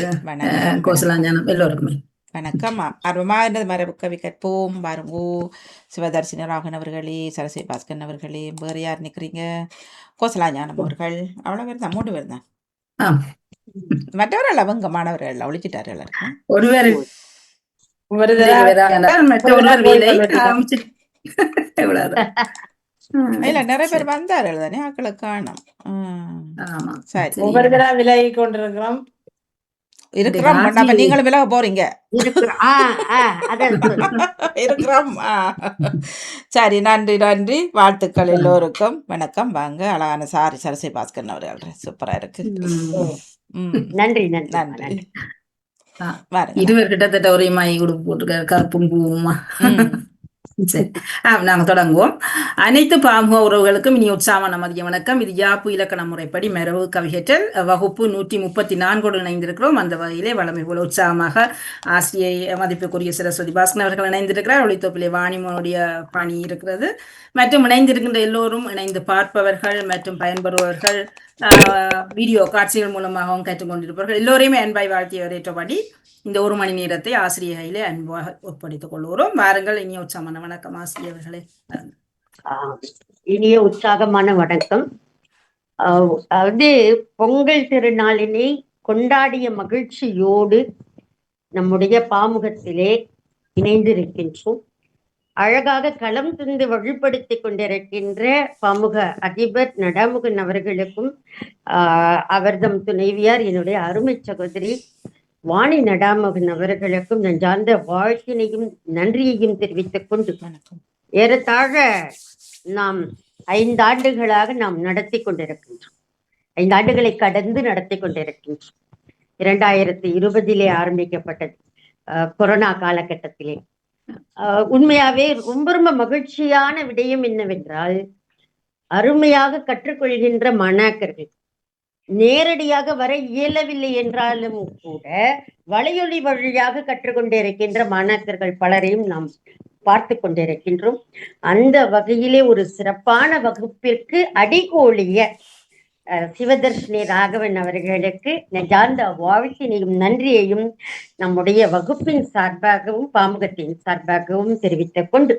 வணக்கம் வணக்கம் கோசலாஞ்சனம் எல்லோருக்குமே. வணக்கம். அருமானது மரபு கவி கற்போம் பாருங்கோ. சிவதர்சினி ராகன் அவர்களே, சரஸ்வதி பாஸ்கரன் அவர்களே, வேறு யார் நிற்கிறீங்க? கோசலாஞானம் அவர்கள், அவ்வளோ பேர் தான், 3 பேர் தான். ஆம், மற்றவர்கள் அவங்க மாணவர்கள் ஒழிச்சிட்டார்கள் இருக்கும். ஒருவர் ஒரு மற்ற ஒருவர் வேலை ஆரம்பிச்சு இவ்வளவுதான். இல்ல நிறைய பேர் வந்தார்கள் தானே, ஆக்களை காணும். ஆமா, சரி ஒவ்வொரு தடவை விலகி கொண்டிருக்கிறோம். இருக்கிறோம். அப்ப நீங்களும் விலக போறீங்க. இருக்கிறோம். சரி, நன்றி நன்றி, வாழ்த்துக்கள் எல்லோருக்கும். வணக்கம். வாங்க. அழகான சாரி சரஸ்வதி பாஸ்கரன் அவர்கள், சூப்பரா இருக்கு. நன்றி நன்றி. இருவர் கிட்டத்தட்ட ஒரே மாய் உடுப்பு போட்டுருக்காரு, கருப்பும் பூவுமா. சரி, நாங்க தொடங்குவோம். அனைத்து பாமுக உறவுகளுக்கும் இனி உற்சாகமான மதிய வணக்கம். இது யாப்பு இலக்கண முறைப்படி மரபு கவிகற்றல் வகுப்பு 134 இணைந்திருக்கிறோம். அந்த வகையிலே வளமை போல உற்சாகமாக ஆசிரியை மதிப்புக்குரிய சரஸ்வதி பாஸ்கரன் அவர்கள் இணைந்திருக்கிறார். ஒளித்தொப்பிலே வாணிமனுடைய பணி இருக்கிறது. மற்றும் இணைந்திருக்கின்ற எல்லோரும், இணைந்து பார்ப்பவர்கள் மற்றும் பயன்பெறுபவர்கள், வீடியோ காட்சிகள் மூலமாகவும் கற்றுக்கொண்டிருப்பார்கள், எல்லோரையுமே அன்பாய் வாழ்த்திய வரேற்றபடி இந்த 1 மணி நேரத்தை ஆசிரியர்களே அன்பாக ஒப்படைத்துக் கொள்கிறோம். வாருங்கள். இனிய உற்சாகமான வணக்கம் ஆசிரியர்களே. இனிய உற்சாகமான வணக்கம். அதாவது பொங்கல் திருநாளினை கொண்டாடிய மகிழ்ச்சியோடு நம்முடைய பாமுகத்திலே இணைந்திருக்கின்றோம். அழகாக களம் தந்து வழிபடுத்தி கொண்டிருக்கின்ற பாமுக அதிபர் நடாமுகன் அவர்களுக்கும் அவர்தம் துணைவியார் என்னுடைய அருமை சகோதரி வாணி நடாமுகன் அவர்களுக்கும் நெஞ்சார்ந்த வாழ்த்தினையும் நன்றியையும் தெரிவித்துக் கொண்டு, ஏறத்தாழ நாம் 5 ஆண்டுகளாக நாம் நடத்தி கொண்டிருக்கின்றோம். 5 ஆண்டுகளை கடந்து நடத்தி கொண்டிருக்கின்றோம். 2020 ஆரம்பிக்கப்பட்டது, கொரோனா காலகட்டத்திலே. உண்மையாவே ரொம்ப ரொம்ப மகிழ்ச்சியான விடயம் என்னவென்றால், அருமையாக கற்றுக்கொள்கின்ற மாணாக்கர்கள் நேரடியாக வர இயலவில்லை என்றாலும் கூட வலையொலி வழியாக கற்றுக்கொண்டிருக்கின்ற மாணாக்கர்கள் பலரையும் நாம் பார்த்து கொண்டிருக்கின்றோம். அந்த வகையிலே ஒரு சிறப்பான வகுப்பிற்கு அடிகோலிய சிவதர்ஷினி ராகவன் அவர்களுக்கு நெஞ்சார்ந்த வாழ்த்தினையும் நன்றியையும் நம்முடைய வகுப்பின் சார்பாகவும் பாமுகத்தின் சார்பாகவும் தெரிவித்துக் கொண்டு,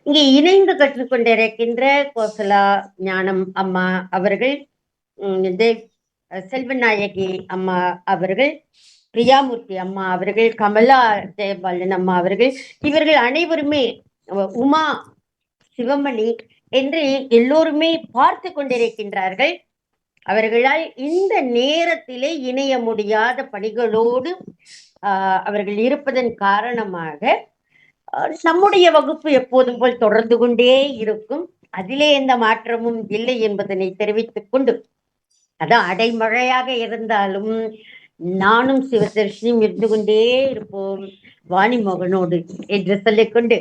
இங்கே இணைந்து கற்றுக்கொண்டிருக்கின்ற கோசலா ஞானம் அம்மா அவர்கள், செல்வநாயகி அம்மா அவர்கள், பிரியாமூர்த்தி அம்மா அவர்கள், கமலா ஜெயபாலன் அம்மா அவர்கள், இவர்கள் அனைவருமே, உமா, சிவமணி என்று எல்லோருமே பார்த்து கொண்டிருக்கின்றார்கள். அவர்களால் இந்த நேரத்திலே இணைய முடியாத பணிகளோடு அவர்கள் இருப்பதன் காரணமாக நம்முடைய வகுப்பு எப்போதும் போல் தொடர்ந்து கொண்டே இருக்கும். அதிலே எந்த மாற்றமும் இல்லை என்பதனை தெரிவித்துக் கொண்டு, அதான் அடைமழையாக இருந்தாலும் நானும் சிவதர்ஷினியும் இருந்து கொண்டே இருப்போம் வாணிமோகனோடு என்று சொல்லிக்கொண்டு,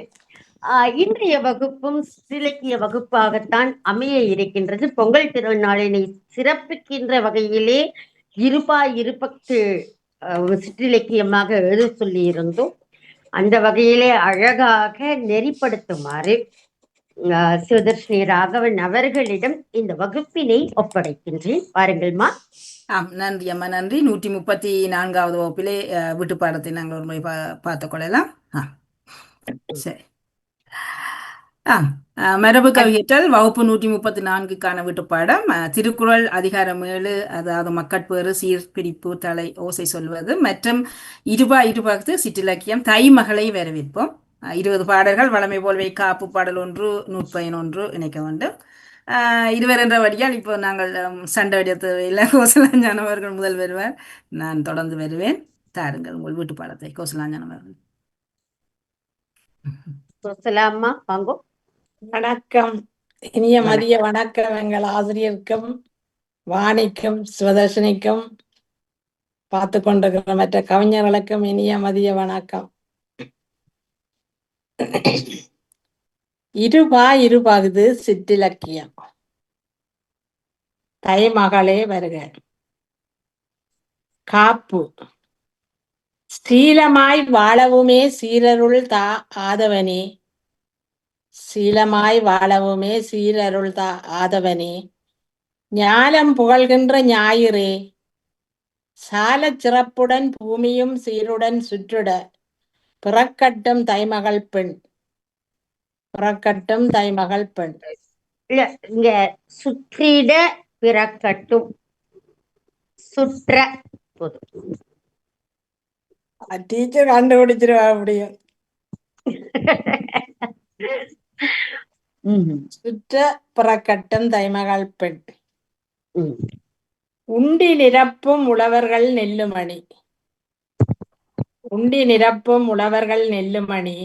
இன்றைய வகுப்பும் சிலக்கிய வகுப்பாகத்தான் அமைய இருக்கின்றது. பொங்கல் திருநாளினை சிறப்பிக்கின்ற வகையிலே இருபத்து சிற்றிலக்கியமாக எழுத சொல்லி இருந்தோம். அந்த வகையிலே அழகாக நெறிப்படுத்துமாறு சிவதர்ஷினி ராகவன் அவர்களிடம் இந்த வகுப்பினை ஒப்படைக்கின்றேன். பாருங்கள்மா. நன்றி அம்மா, நன்றி. 134வது வகுப்பிலே வீட்டு பாடத்தை நாங்கள் ஒரு முறை பார்த்துக் கொள்ளலாம். சரி. மரபு கவியற்றல் வகுப்பு 134க்கான வீட்டுப்பாடம் திருக்குறள் அதிகாரம் 7, அதாவது மக்கட்பேறு, சீர்பிடிப்பு, தலை, ஓசை சொல்வது மற்றும் இருபாகத்து சிற்றிலக்கியம் தை மகளை வரவேற்போம். 20 பாடல்கள் வளமை போல்வை காப்பு பாடல் 1, நூற்பயன் 1 இணைக்க வேண்டும். 20 என்ற வழியால் இப்போ நாங்கள் சண்டை அடித்து இல்லை. கோசலாஞானம் அவர்கள் முதல் வருவார், நான் தொடர்ந்து வருவேன். தாருங்கள் உங்கள் வீட்டு பாடத்தை. கோசலாஞானம் அவர்கள். கோசலாம்மா வாங்கோ. வணக்கம், இனிய மதிய வணக்கம் எங்கள் ஆசிரியருக்கும் வாணிக்கும் சிவதர்ஷினிக்கும் பார்த்து கொண்டிருக்கிற மற்ற கவிஞர்களுக்கும் இனிய மதிய வணக்கம். இருபாகுது சிற்றிலக்கியம். தை மகளே வருக. காப்பு. சீலமாய் வாழவுமே சீரருள் ஆதவனே, சீலமாய் வாழவுமே சீரருள் ஆதவனே, ஞாலம் புகழ்கின்ற ஞாயிறே, சாலச் சிறப்புடன் பூமியும் சீருடன் சுற்றிட பிறக்கட்டும் தைமகள் பெண். பிறக்கட்டும் தைமகள் பெண். இல்ல இங்க சுற்றிட பிறக்கட்டும், சுற்ற போதும். டீச்சர் கண்டுபிடிச்சிருவா அப்படியும். சுற்ற பிறக்கட்டும் தைமகள் பெண். உண்டி நிரப்பும் உழவர்கள் நெல்லுமணி. உண்டி நிரப்பும் உழவர்கள் நெல்லுமணி.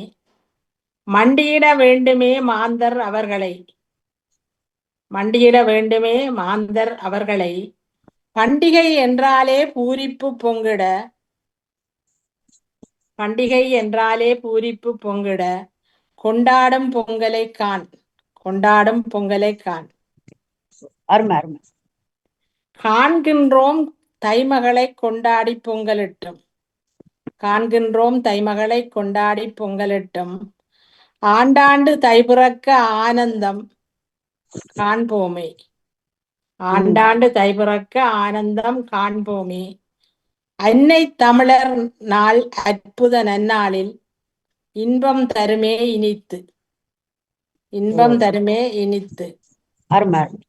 மண்டியிட வேண்டுமே மாந்தர் அவர்களை. மண்டியிட வேண்டுமே மாந்தர் அவர்களை. பண்டிகை என்றாலே பூரிப்பு பொங்கிட. பண்டிகை என்றாலே பூரிப்பு பொங்கிட. கொண்டாடும் பொங்கலை காண். கொண்டாடும் பொங்கலை காண். அருமை அருமை. காண்கின்றோம் தைமகளை கொண்டாடி பொங்கலிட்டும். காண்கின்றோம் தைமகளை கொண்டாடி பொங்கலிட்டும். ஆண்டாண்டு தைபிறக்க ஆனந்தம் காண்போமே. ஆண்டாண்டு தைபிறக்க ஆனந்தம் காண்போமே. அன்னை தமிழர் நாள் அற்புத நன்னாளில் இன்பம் தருமே இனித்து. இன்பம் தருமே இனித்து. அருமை அருமை.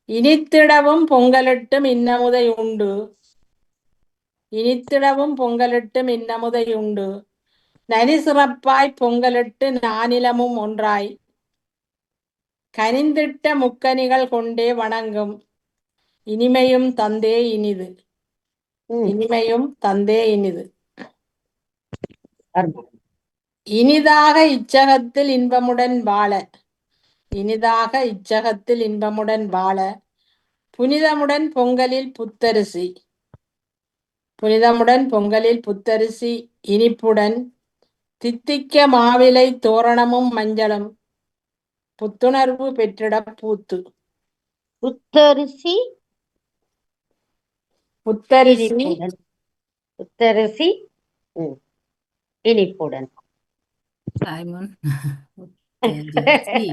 இனித்திடவும் பொங்கலிட்டும் இன்னமுதை உண்டு. இனித்திடவும் பொங்கலிட்டும் இன்னமுதை உண்டு. நனி சிறப்பாய் பொங்கலிட்டு நானிலமும் ஒன்றாய். கனிந்திட்ட முக்கனிகள் கொண்டே வணங்கும். இனிமையும் தந்தே இனிது. இனிமையும் தந்தே இனிது. அருமை. இனிதாக இச்சகத்தில் இன்பமுடன் வாழ. இனிதாக இச்சகத்தில் இன்பமுடன் வாழ. புனிதமுடன் பொங்கலில் புத்தரிசி. புனிதமுடன் பொங்கலில் புத்தரிசி இனிப்புடன். தித்திக்க மாவிலை தோரணமும் மஞ்சளும். புத்துணர்வு பெற்றிட பூத்து. புத்தரிசி புத்தரிசி இனிப்புடன். புத்தரிசி இனிப்புடன். காய்மோன் புத்தரிசி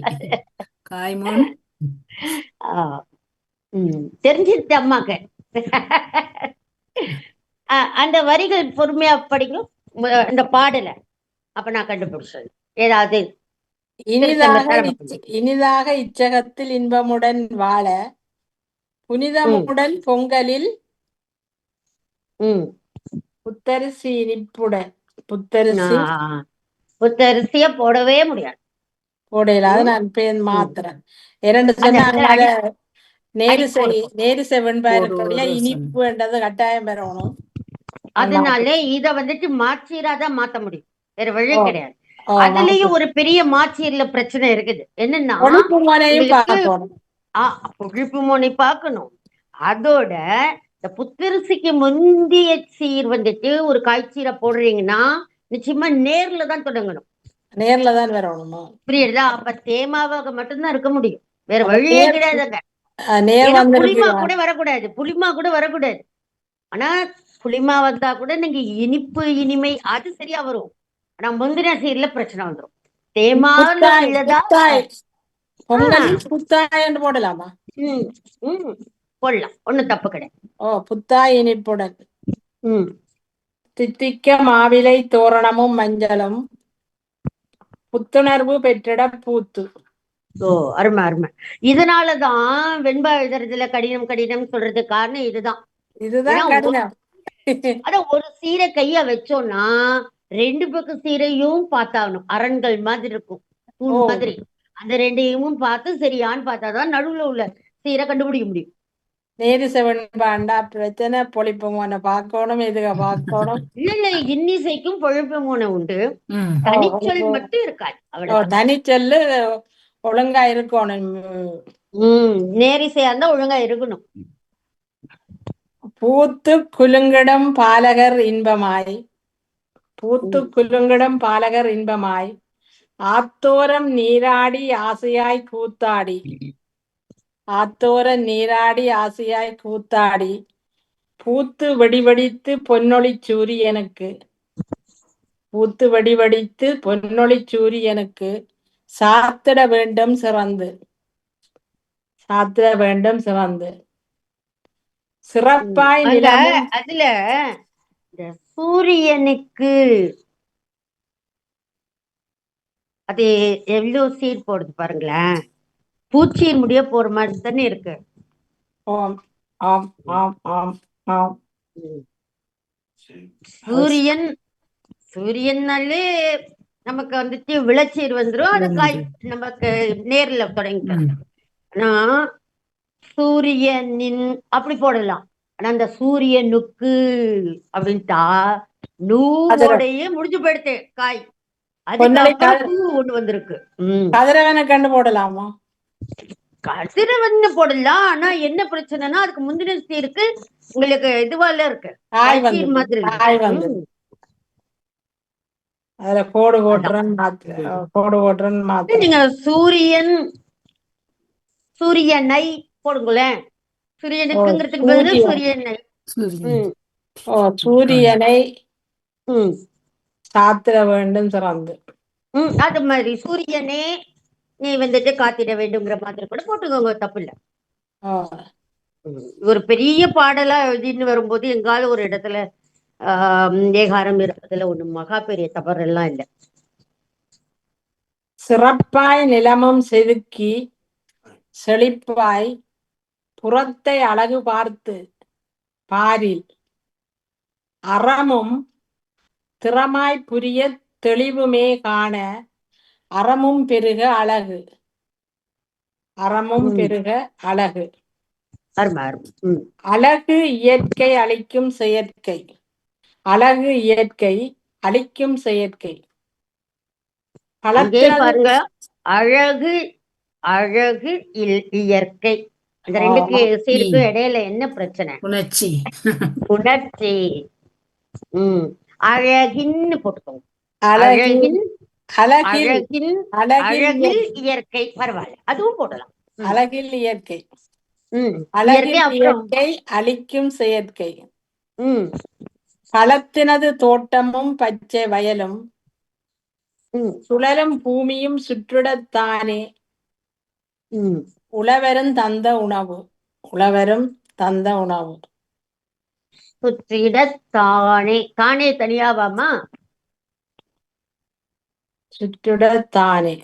காய்மோன். தெரிஞ்சிருச்சு அம்மாக்கு. அந்த வரிகள் பொறுமையா படிக்கும் இந்த பாடல. அப்ப நான் கண்டுபிடிச்சது ஏதாவது. இனிதாக இச்சகத்தில் இன்பமுடன் வாழ. புனிதமுடன் பொங்கலில் புத்தரிசி இனிப்புடன். புத்தரிசி புத்தரிசிய போடவே முடியாது. போடையில அது நான் பேர் மாத்திரன். இரண்டு சொன்னாங்க. நேரிசை வெண்பாருப்படியா இனிப்பு என்றது கட்டாயம் பெறணும். அதனால இத வந்துட்டு மாற்றீராதான் மாத்த முடியும். வேற வழி கிடையாது. அதுலயும் ஒரு பெரிய மாற்றீர்ல பிரச்சனை இருக்குது. என்னன்னா பொழிப்பு மோனை பார்க்கணும். அதோட இந்த புத்தரிசிக்கு முந்திய சீர் வந்துட்டு ஒரு காய்ச்சீரை போடுறீங்கன்னா நிச்சயமா நேர்ல தான் தொடங்கணும். நேர்ல தான் வரணுமா? புரியுதா? அப்ப தேமாவாக மட்டும்தான் இருக்க முடியும். வேற வழியே கிடையாதுங்க. புளிமா கூட வரக்கூடாது. புளிமா கூட வரக்கூடாது. ஆனா புளிமா வந்தா கூட நீங்க இனிப்பு இனிமை அது சரியா வரும். ஆனா முந்தின சீர்ல பிரச்சனை வந்துடும். போடலாமா? போடலாம். ஒண்ணும் தப்பு கிடையாது. புத்தாய் இனிப்புடன். தித்திக்க மாவிலை தோரணமும் மஞ்சளும். புத்துணர்வு பெற்றிட பூத்து. அருமை அருமை. இதனாலதான் வெண்பா எழுதுறதுல கடினம் கடினம் சொல்றதுக்கு காரணம் இதுதான். அதான் ஒரு சீரை கைய வச்சோம்னா 2 பக்கம் சீரையும் பார்த்தாகணும். அரண்கள் மாதிரி இருக்கும், தூண் மாதிரி. அந்த 2ஐயும் பார்த்து சரியான்னு பார்த்தாதான் நடுவுல உள்ள சீரை கண்டுபிடிக்க முடியும். நேரிசை வெண்பாண்டா பிரச்சனை. பொழிப்பு மோனை பார்க்கணும். எதுக பார்க்கணும். இல்ல இன்னிசைக்கும் பொழிப்பு மோனை உண்டு. தனிச்சொல் மட்டும் இருக்காது. அவ்வளவு. தனிச்சொல்லு ஒழுங்கா இருக்கணும். நேரிசையா இருந்தா ஒழுங்கா இருக்கணும். பூத்து குலுங்கிடம் பாலகர் இன்பமாய். பூத்து குலுங்கிடம் பாலகர் இன்பமாய். ஆத்தோரம் நீராடி ஆசையாய் கூத்தாடி. ஆத்தோரம் நீராடி ஆசையாய் கூத்தாடி. பூத்து வெடிவடித்து பொன்னொழி சூரியனுக்கு. பூத்து வெடிவடித்து பொன்னொழி சூரியனுக்கு. சாத்திட வேண்டும் சிறந்து. சாத்திட வேண்டும் சிறந்து. சிறப்பாய் அந்த நிலமும் அதுல இந்த சூரியனுக்கு அது எவ்வளவு சீர் போடுது பாருங்களேன். பூச்சீர் முடிய போற மாதிரி தானே இருக்கு. ஆம் ஆம் ஆம் ஆம் ஆம். ம். சூரியன் சூரியனாலே நமக்கு வந்துட்டு விளைச்சீர் வந்துரும். அது காய் நமக்கு நேர்ல தொடங்கிட்டோம். ஆனா சூரியனின் அப்படி போடலாம். ஆனா அந்த சூரியனுக்கு அப்படின்ட்டா நூவோடையே முடிஞ்சு போயிடுது காய். அதுக்கப்புறம் பூ ஒண்ணு வந்திருக்கு. கதிரவனை கண்டு போடலாமா? கதிரவன்னு போடலாம். ஆனா என்ன பிரச்சனைனா அதுக்கு முந்தின சீருக்கு உங்களுக்கு இதுவால இருக்கு, காய் சீர் மாதிரி காய் வந்து அதுல கோடு போட்டுறன் கோடு போட்டுறன் மாத்த. நீங்க சூரியனை போடுங்களேன். சூரியனுக்குங்கிறதுக்கு பதிலா சூரியனை. சூரியனை சாத்திட வேண்டும் சிறந்து. அது மாதிரி சூரியனே நீ வந்துட்டு காத்திட வேண்டும்ங்கிற மாதிரி கூட போட்டுக்கோங்க, தப்பு இல்ல. ஒரு பெரிய பாடலா எழுதின்னு வரும்போது எங்கால ஒரு இடத்துல ஏகாரம் இருப்பதுல ஒண்ணு மகா பெரிய தவறு எல்லாம் இல்லை. சிறப்பாய் நிலமும் செதுக்கி செழிப்பாய் புறத்தை அழகு பார்த்து பாரில் அறமும் திறமாய் புரிய தெளிவுமே காண அறமும் பெருக அழகு. அறமும் பெருக அழகு. அழகு இயற்கை அளிக்கும் செயற்கை. அழகு இயற்கை அளிக்கும் செயற்கை. பாருங்க, அழகு அழகு இயற்கை. அந்த ரெண்டுக்கு சீருக்கு இடையில என்ன பிரச்சனை? உணர்ச்சி. உணர்ச்சி. அழகின்னு போட்டுக்கோங்க. அழகின் அழகின் அழகில் இயற்கை. பரவாயில்ல, அதுவும் போடலாம். அழகில் இயற்கை. அழகில் இயற்கை அளிக்கும் செயற்கை. களத்தினது தோட்டமும் பச்சை வயலும் சுழலும் பூமியும் சுற்றிடத்தானே உழவரும் தந்த உணவு. உழவரும் தந்த உணவு. சுற்றிடத்தானே. தானே தனியாவாமா? சுற்றிடத்தானே.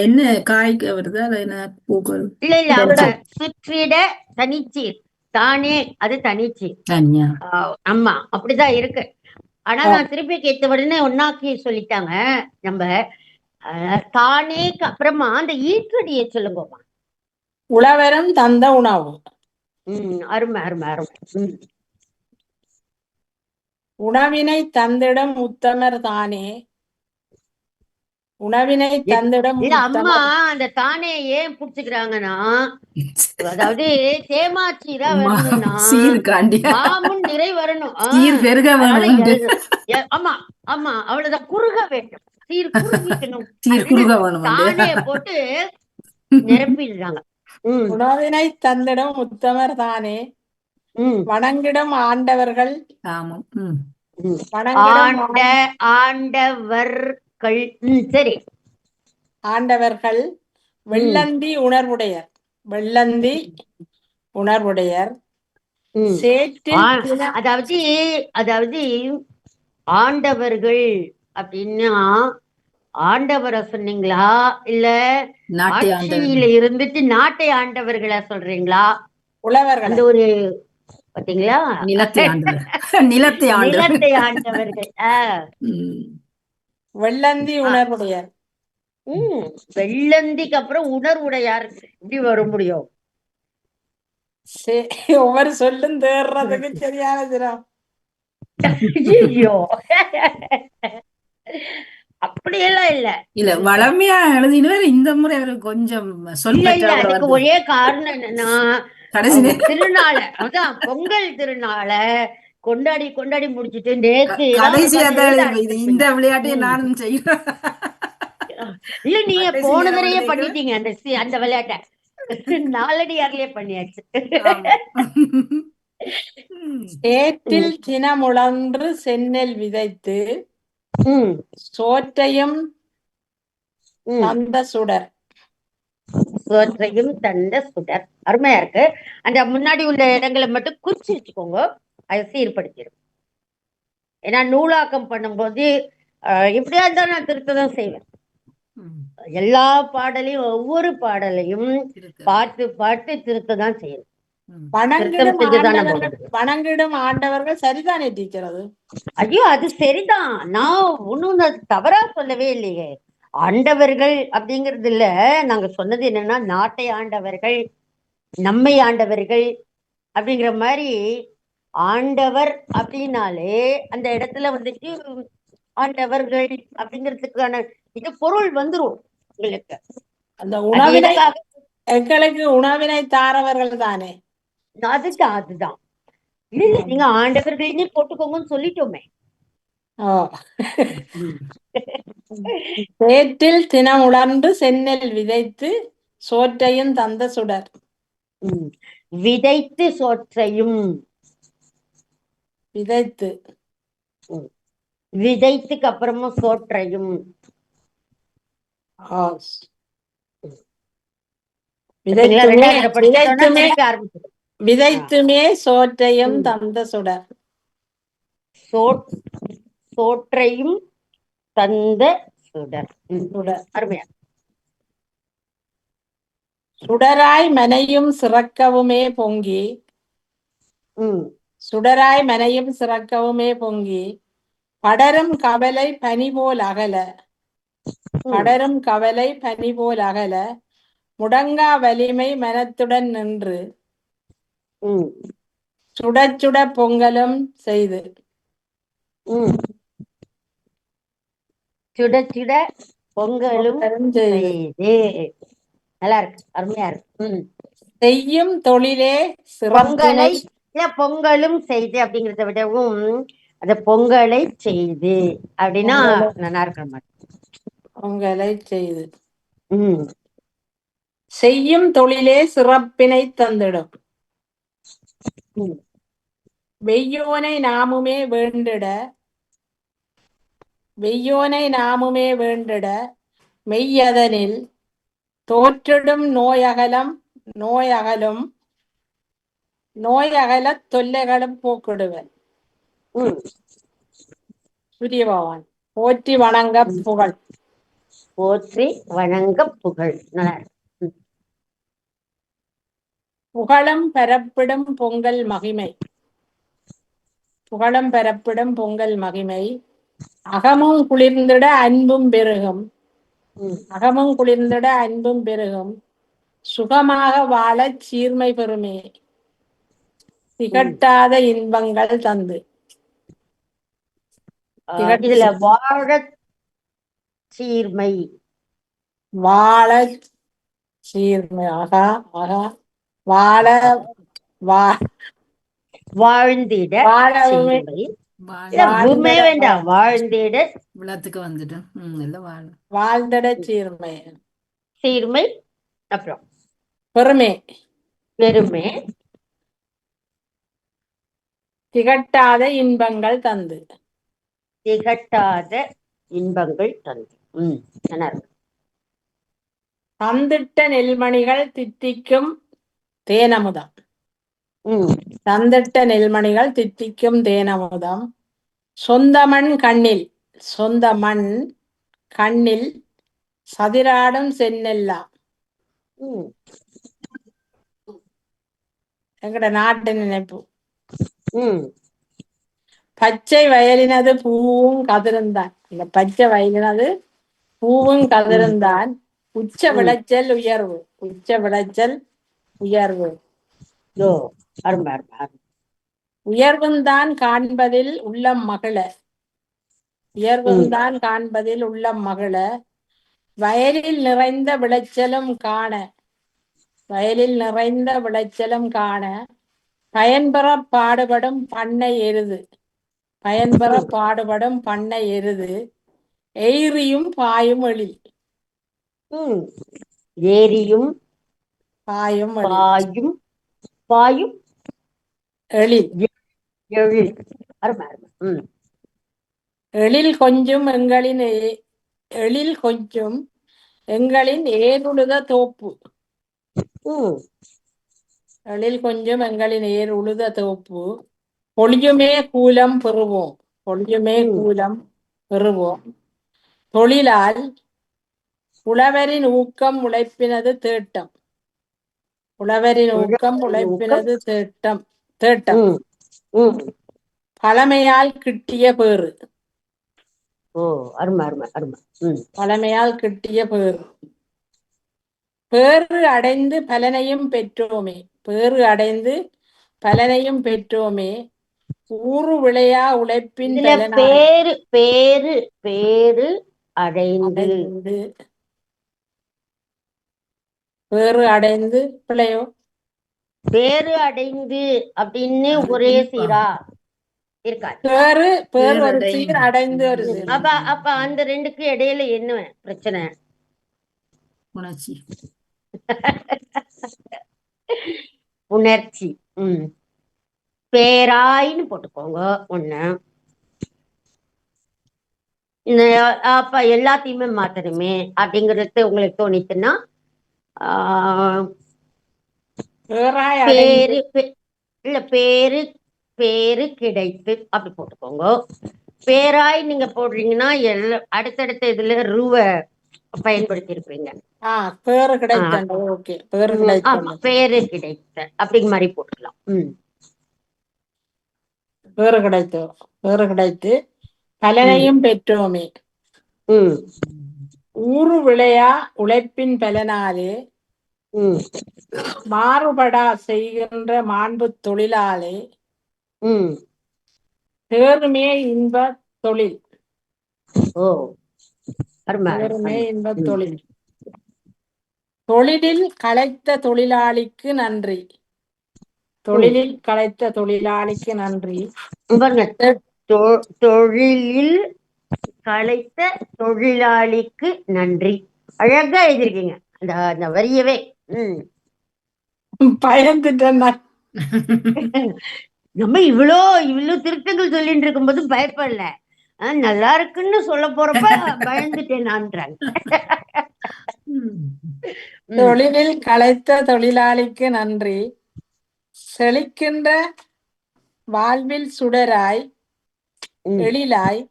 என்ன காய்க்கு வருது? என்ன பூக்கள்? இல்ல இல்ல, அங்க சுற்றிட தனிச்சு. தானே அது தனிச்சு. ஆமா, அப்படிதான் இருக்கு. ஆனா நான் திருப்பி கேட்ட உடனே ஒன்னாக்கி சொல்லிட்டாங்க. நம்ம தானேக்கு அப்புறமா அந்த ஈற்றடியை சொல்லுங்கம்மா. உழவரும் தந்த உணவு. அருமை அருமை அருமை. உணவினை தந்திடம் உத்தமர் தானே. உணவினை தந்திடம். அம்மா அந்த தானே ஏன் புடிச்சுக்கிறாங்கன்னா, அதாவது தேமாச்சீரா வரணும்னா மாமுன் நிறை வரணும். ஆமா ஆமா, அவ்வளவுதான். குறுக வேண்டும், சீர் குறுகிக்கணும். தானே போட்டு நிரப்பிடுறாங்க. உணவினை தந்திடம் உத்தமர் தானே. வணங்கிடம் ஆண்டவர்கள். ஆண்டவர்கள். சரி, ஆண்டவர்கள் வெள்ளந்தி உணர்வுடையர். வெள்ளந்தி உணர்வுடையர். அதாவது ஆண்டவர்கள் அப்படின்னா ஆண்டவரை சொன்னீங்களா இல்ல ஆட்சியில இருந்துட்டு நாட்டை ஆண்டவர்களா சொல்றீங்களா? உழவர்கள். அந்த ஒரு பாத்தீங்களா, நிலத்தை ஆண்டவர்கள். வெள்ளந்தி உணர்வுடையார். வெள்ளந்திக்கு அப்புறம் உணர்வுடையார் இப்படி வர முடியும்? ஒவ்வொரு சொல்லும் தேர்றதுக்கு சரியான தினம். ஐயோ, அப்படியெல்லாம் இல்ல வளமையா எழுதினவர். இந்த முறை அவர் கொஞ்சம் அதுக்கு ஒரே காரணம் என்னன்னா, திருநாள அதான் பொங்கல் திருநாள கொண்டாடி கொண்டாடி முடிச்சுட்டு நேத்து இந்த விளையாட்டையே நானும் செய்யறேன். இல்ல, நீங்க போன தடவையே பண்ணிட்டீங்க அந்த விளையாட்டை. நாலடியார்லயே பண்ணியாச்சு. சேற்றில் தினமுழன்று செந்நெல் விதைத்து சோற்றையும் தந்த சுடர். சோற்றையும் தந்த சுடர். அருமையா இருக்கு. அந்த முன்னாடி உள்ள இடங்களை மட்டும் குறிச்சு வச்சுக்கோங்க, அதை சீர்படுத்திடும். ஏன்னா நூலாக்கம் பண்ணும்போது எப்படியா இருந்தாலும் நான் திருத்ததான் செய்வேன். எல்லா பாடலையும் ஒவ்வொரு பாடலையும் பார்த்து பார்த்து திருத்ததான் செய்யணும். வணங்கிடும் ஆண்டவர்கள் சரிதானே டீச்சர் அது? ஐயோ, அது சரிதான். நான் ஒன்னும் தவறா சொல்லவே இல்லையே. ஆண்டவர்கள் அப்படிங்கிறது இல்ல, நாங்க சொன்னது என்னன்னா நாட்டை ஆண்டவர்கள், நம்மை ஆண்டவர்கள் அப்படிங்கிற மாதிரி. ஆண்டவர் அப்படின்னாலே அந்த இடத்துல வந்துட்டு ஆண்டவர்கள் அப்படிங்கிறதுக்கான இது பொருள் வந்துரும் உங்களுக்கு. அந்த உணவினை எங்களுக்கு உணவினை தாரவர்கள் தானே. அதுதான் இல்ல, நீங்க ஆண்டவர்களே போட்டுக்கோங்கன்னு சொல்லிட்டோமே. சேற்றில் தினம் உணர்ந்து செந்நெல் விதைத்து சோற்றையும் தந்த சுடர். விதைத்து சோற்றையும், விதைத்து விதைத்துக்கு அப்புறமா சோற்றையும். விதைத்துமே சோற்றையும் தந்த சுடர். சோற்றையும் தந்த சுடர். அருமையா. சுடராய் மனையும் சிறக்கவுமே பொங்கி, சுடராய் மனையும் சிறக்கவுமே பொங்கி படரும் கவலை பனி போல் அகல, படரும் கவலை பனி போல் அகல முடங்கா வலிமை மனத்துடன் நின்று சுட சுட பொங்கலும் செய்து. சுட சுட பொங்கலும் செய்து. நல்லா இருக்கு, அருமையா இருக்கு. செய்யும் தொழிலே பொங்கலை பொங்கலும் செய்து அப்படிங்கிறத விடவும் அந்த பொங்கலை செய்து அப்படின்னா நல்லா இருக்கிற மாதிரி. பொங்கலை செய்து செய்யும் தொழிலே சிறப்பினை தந்திடும். வெய்யோனை நாமுமே வேண்டிட, வெய்யோனை நாமுமே வேண்டிட மெய்யதனில் தோற்றிடும் நோயகலம், நோயகலும் நோயகல தொல்லைகளும் போக்கிடுவன். சூரிய பகவான் போற்றி வணங்க புகழ், போற்றி வணங்க புகழ். புகழும் பெறப்பிடும் பொங்கல் மகிமை, புகழும் பெறப்பிடும் பொங்கல் மகிமை அகமும் குளிர்ந்திட அன்பும் பெருகும், அகமும் குளிர்ந்திட அன்பும் பெருகும் சுகமாக வாழ சீர்மை பெறுமே திகட்டாத இன்பங்கள் தந்து. இதுல வாழ சீர்மை, வாழ சீர்மை. ஆகா ஆகா. வாழ வாழ்ந்திட வேண்டாம், வாழ்ந்திட விளத்துக்கு வந்துட்டு வாழ்ந்திட சீர்மை, சீர்மை அப்புறம் பெருமை, பெருமை திகட்டாத இன்பங்கள் தந்து, திகட்டாத இன்பங்கள் தந்து. தந்திட்ட நெல்மணிகள் தித்திக்கும் தேனமுதம், தந்திட்ட நெல்மணிகள் தித்திக்கும் தேனமுதம் சொந்த மண் கண்ணில், சொந்த மண் கண்ணில் சதிராடும் செந்நெல்லாம். எங்கட நாட்டு நினைப்பு. பச்சை வயலினது பூவும் கதிர்ந்தான், இந்த பச்சை வயலினது பூவும் கதிர்ந்தான் உச்ச விளைச்சல் உயர்வு, உச்ச விளைச்சல் உயர்வு. உயர்வுந்தான் காண்பதில் உள்ளம் மகிழ, உயர்வுந்தான் காண்பதில் உள்ளம் மகிழ வயலில் நிறைந்த விளைச்சலும் காண, வயலில் நிறைந்த விளைச்சலும் காண பயன்பெற பாடுபடும் பண்ணை எருது, பயன்பெற பாடுபடும் பண்ணை எருது எய்ரியும் பாயும் எழில், ஏரியும் பாயும் பாயும் பாயும் எழில், எழில் கொஞ்சம் எங்களின், எழில் கொஞ்சம் எங்களின் ஏருழுத தோப்பு, ம் எழில் கொஞ்சம் எங்களின் ஏர் உழுத தோப்பு பொழியுமே கூலம் பெறுவோம். பொழியுமே ம் கூலம் பெறுவோம். தொழிலால் உழவரின் ஊக்கம் உழைப்பினது தேட்டம். உழவரின் ஊக்கம் உழவரின் ஊக்கம். உழைப்பினது தேட்டம். தேட்டம். ம் ம் பழமையால் கிட்டிய பேறு. ஓ, அருமை அருமை அருமை. ம் பழமையால் கிட்டிய பேறு. பேறு அடைந்து பலனையும் பெற்றோமே. பேறு அடைந்து பலனையும் பெற்றோமே. ஊறு விளையா உழைப்பின் இதுல பலனாலே பேரு பேரு பேரு அடைந்து அடைந்து. பேறு அடைந்து பிள்ளையோ பேரு அடைந்து அப்படின்னு ஒரே சீரா இருக்காது. பேறு பேறு ஒரு பேரடைந்து. சீர், அடைந்து ஒரு சீர். அப்ப அப்ப அந்த ரெண்டுக்கு இடையில என்ன பிரச்சனை? உணர்ச்சி. உணர்ச்சி. ம் பேராயின்னு போட்டுக்கோங்க ஒண்ணு. இந்த அப்ப எல்லாத்தையுமே மாத்தணுமே அப்படிங்கறது உங்களுக்கு தோணிச்சுன்னா பேராய் அடைந்து. பேரு இல்ல பேரு பேரு கிடைத்து அப்படி போட்டுக்கோங்க. பேராய் நீங்க போடுறீங்கன்னா அடுத்தடுத்த இதுல ரூவ பயன்படுத்தி இருப்பீங்க. பேறு கிடைத்தது. ஓகே, பேறு கிடைத்தது. பேரு கிடைத்த அப்படிங்கிற மாதிரி போட்டுக்கலாம். பேறு கிடைத்தோ. பேறு கிடைத்து பலனையும் பெற்றோமே. ஊறு விளையா உழைப்பின் பலனாலே மாறுபடா செய்கின்ற மாண்பு தொழிலாலே தேருமே இன்ப தொழில். தேருமே இன்ப தொழில். தொழிலில் களைத்த தொழிலாளிக்கு நன்றி. தொழிலில் களைத்த தொழிலாளிக்கு நன்றி. தொழிலில் களைத்த தொழிலாளிக்கு நன்றி. அழகா எழுதிருக்கீங்க அந்த வரியவே. பயந்துட்டேன். நம்ம இவ்வளவு திருத்தங்கள் சொல்லிட்டு இருக்கும்போது பயப்படல, நல்லா இருக்குன்னு சொல்ல போறப்ப பயந்துட்டேன் நான்றாங்க. தொழிலில் களைத்த தொழிலாளிக்கு நன்றி. செழிக்கின்ற வாழ்வில் சுடராய் எழிலாய்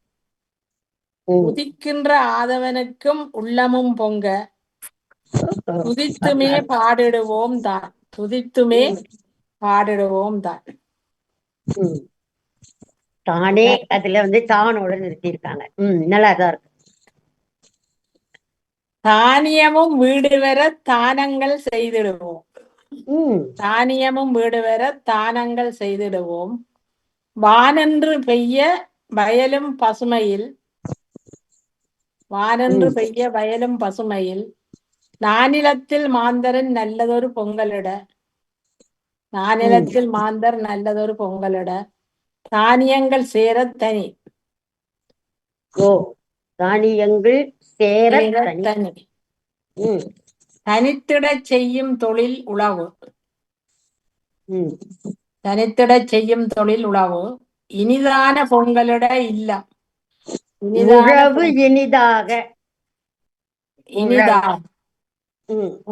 உதிக்கின்ற ஆதவனுக்கும் உள்ளமும் பொங்க துதித்துமே பாடிடுவோம் தான். துதித்துமே பாடிடுவோம் தான். தானே அதுல தானோட நிறுத்தி இருக்காங்க. நல்லாதான் இருக்கு. தானியமும் வீடு வர தானங்கள் செய்திடுவோம். தானியமும் வீடு வர தானங்கள் செய்திடுவோம். வானென்று பெய்ய வயலும் பசுமையில். வானென்று பெய்ய வயலும் பசுமையில். நானிலத்தில் மாந்தரன் நல்லதொரு பொங்கலிட. நானிலத்தில் மாந்தர் நல்லதொரு பொங்கலிட. தானியங்கள் சேர தனி. தானியங்கள் சேர தனி. தனித்திடச் செய்யும் தொழில் உழவு. தனித்திடச் செய்யும் தொழில் உழவு. இனிதான பொங்கலிட இல்லம். உழவு இனிதாக. இனிதாக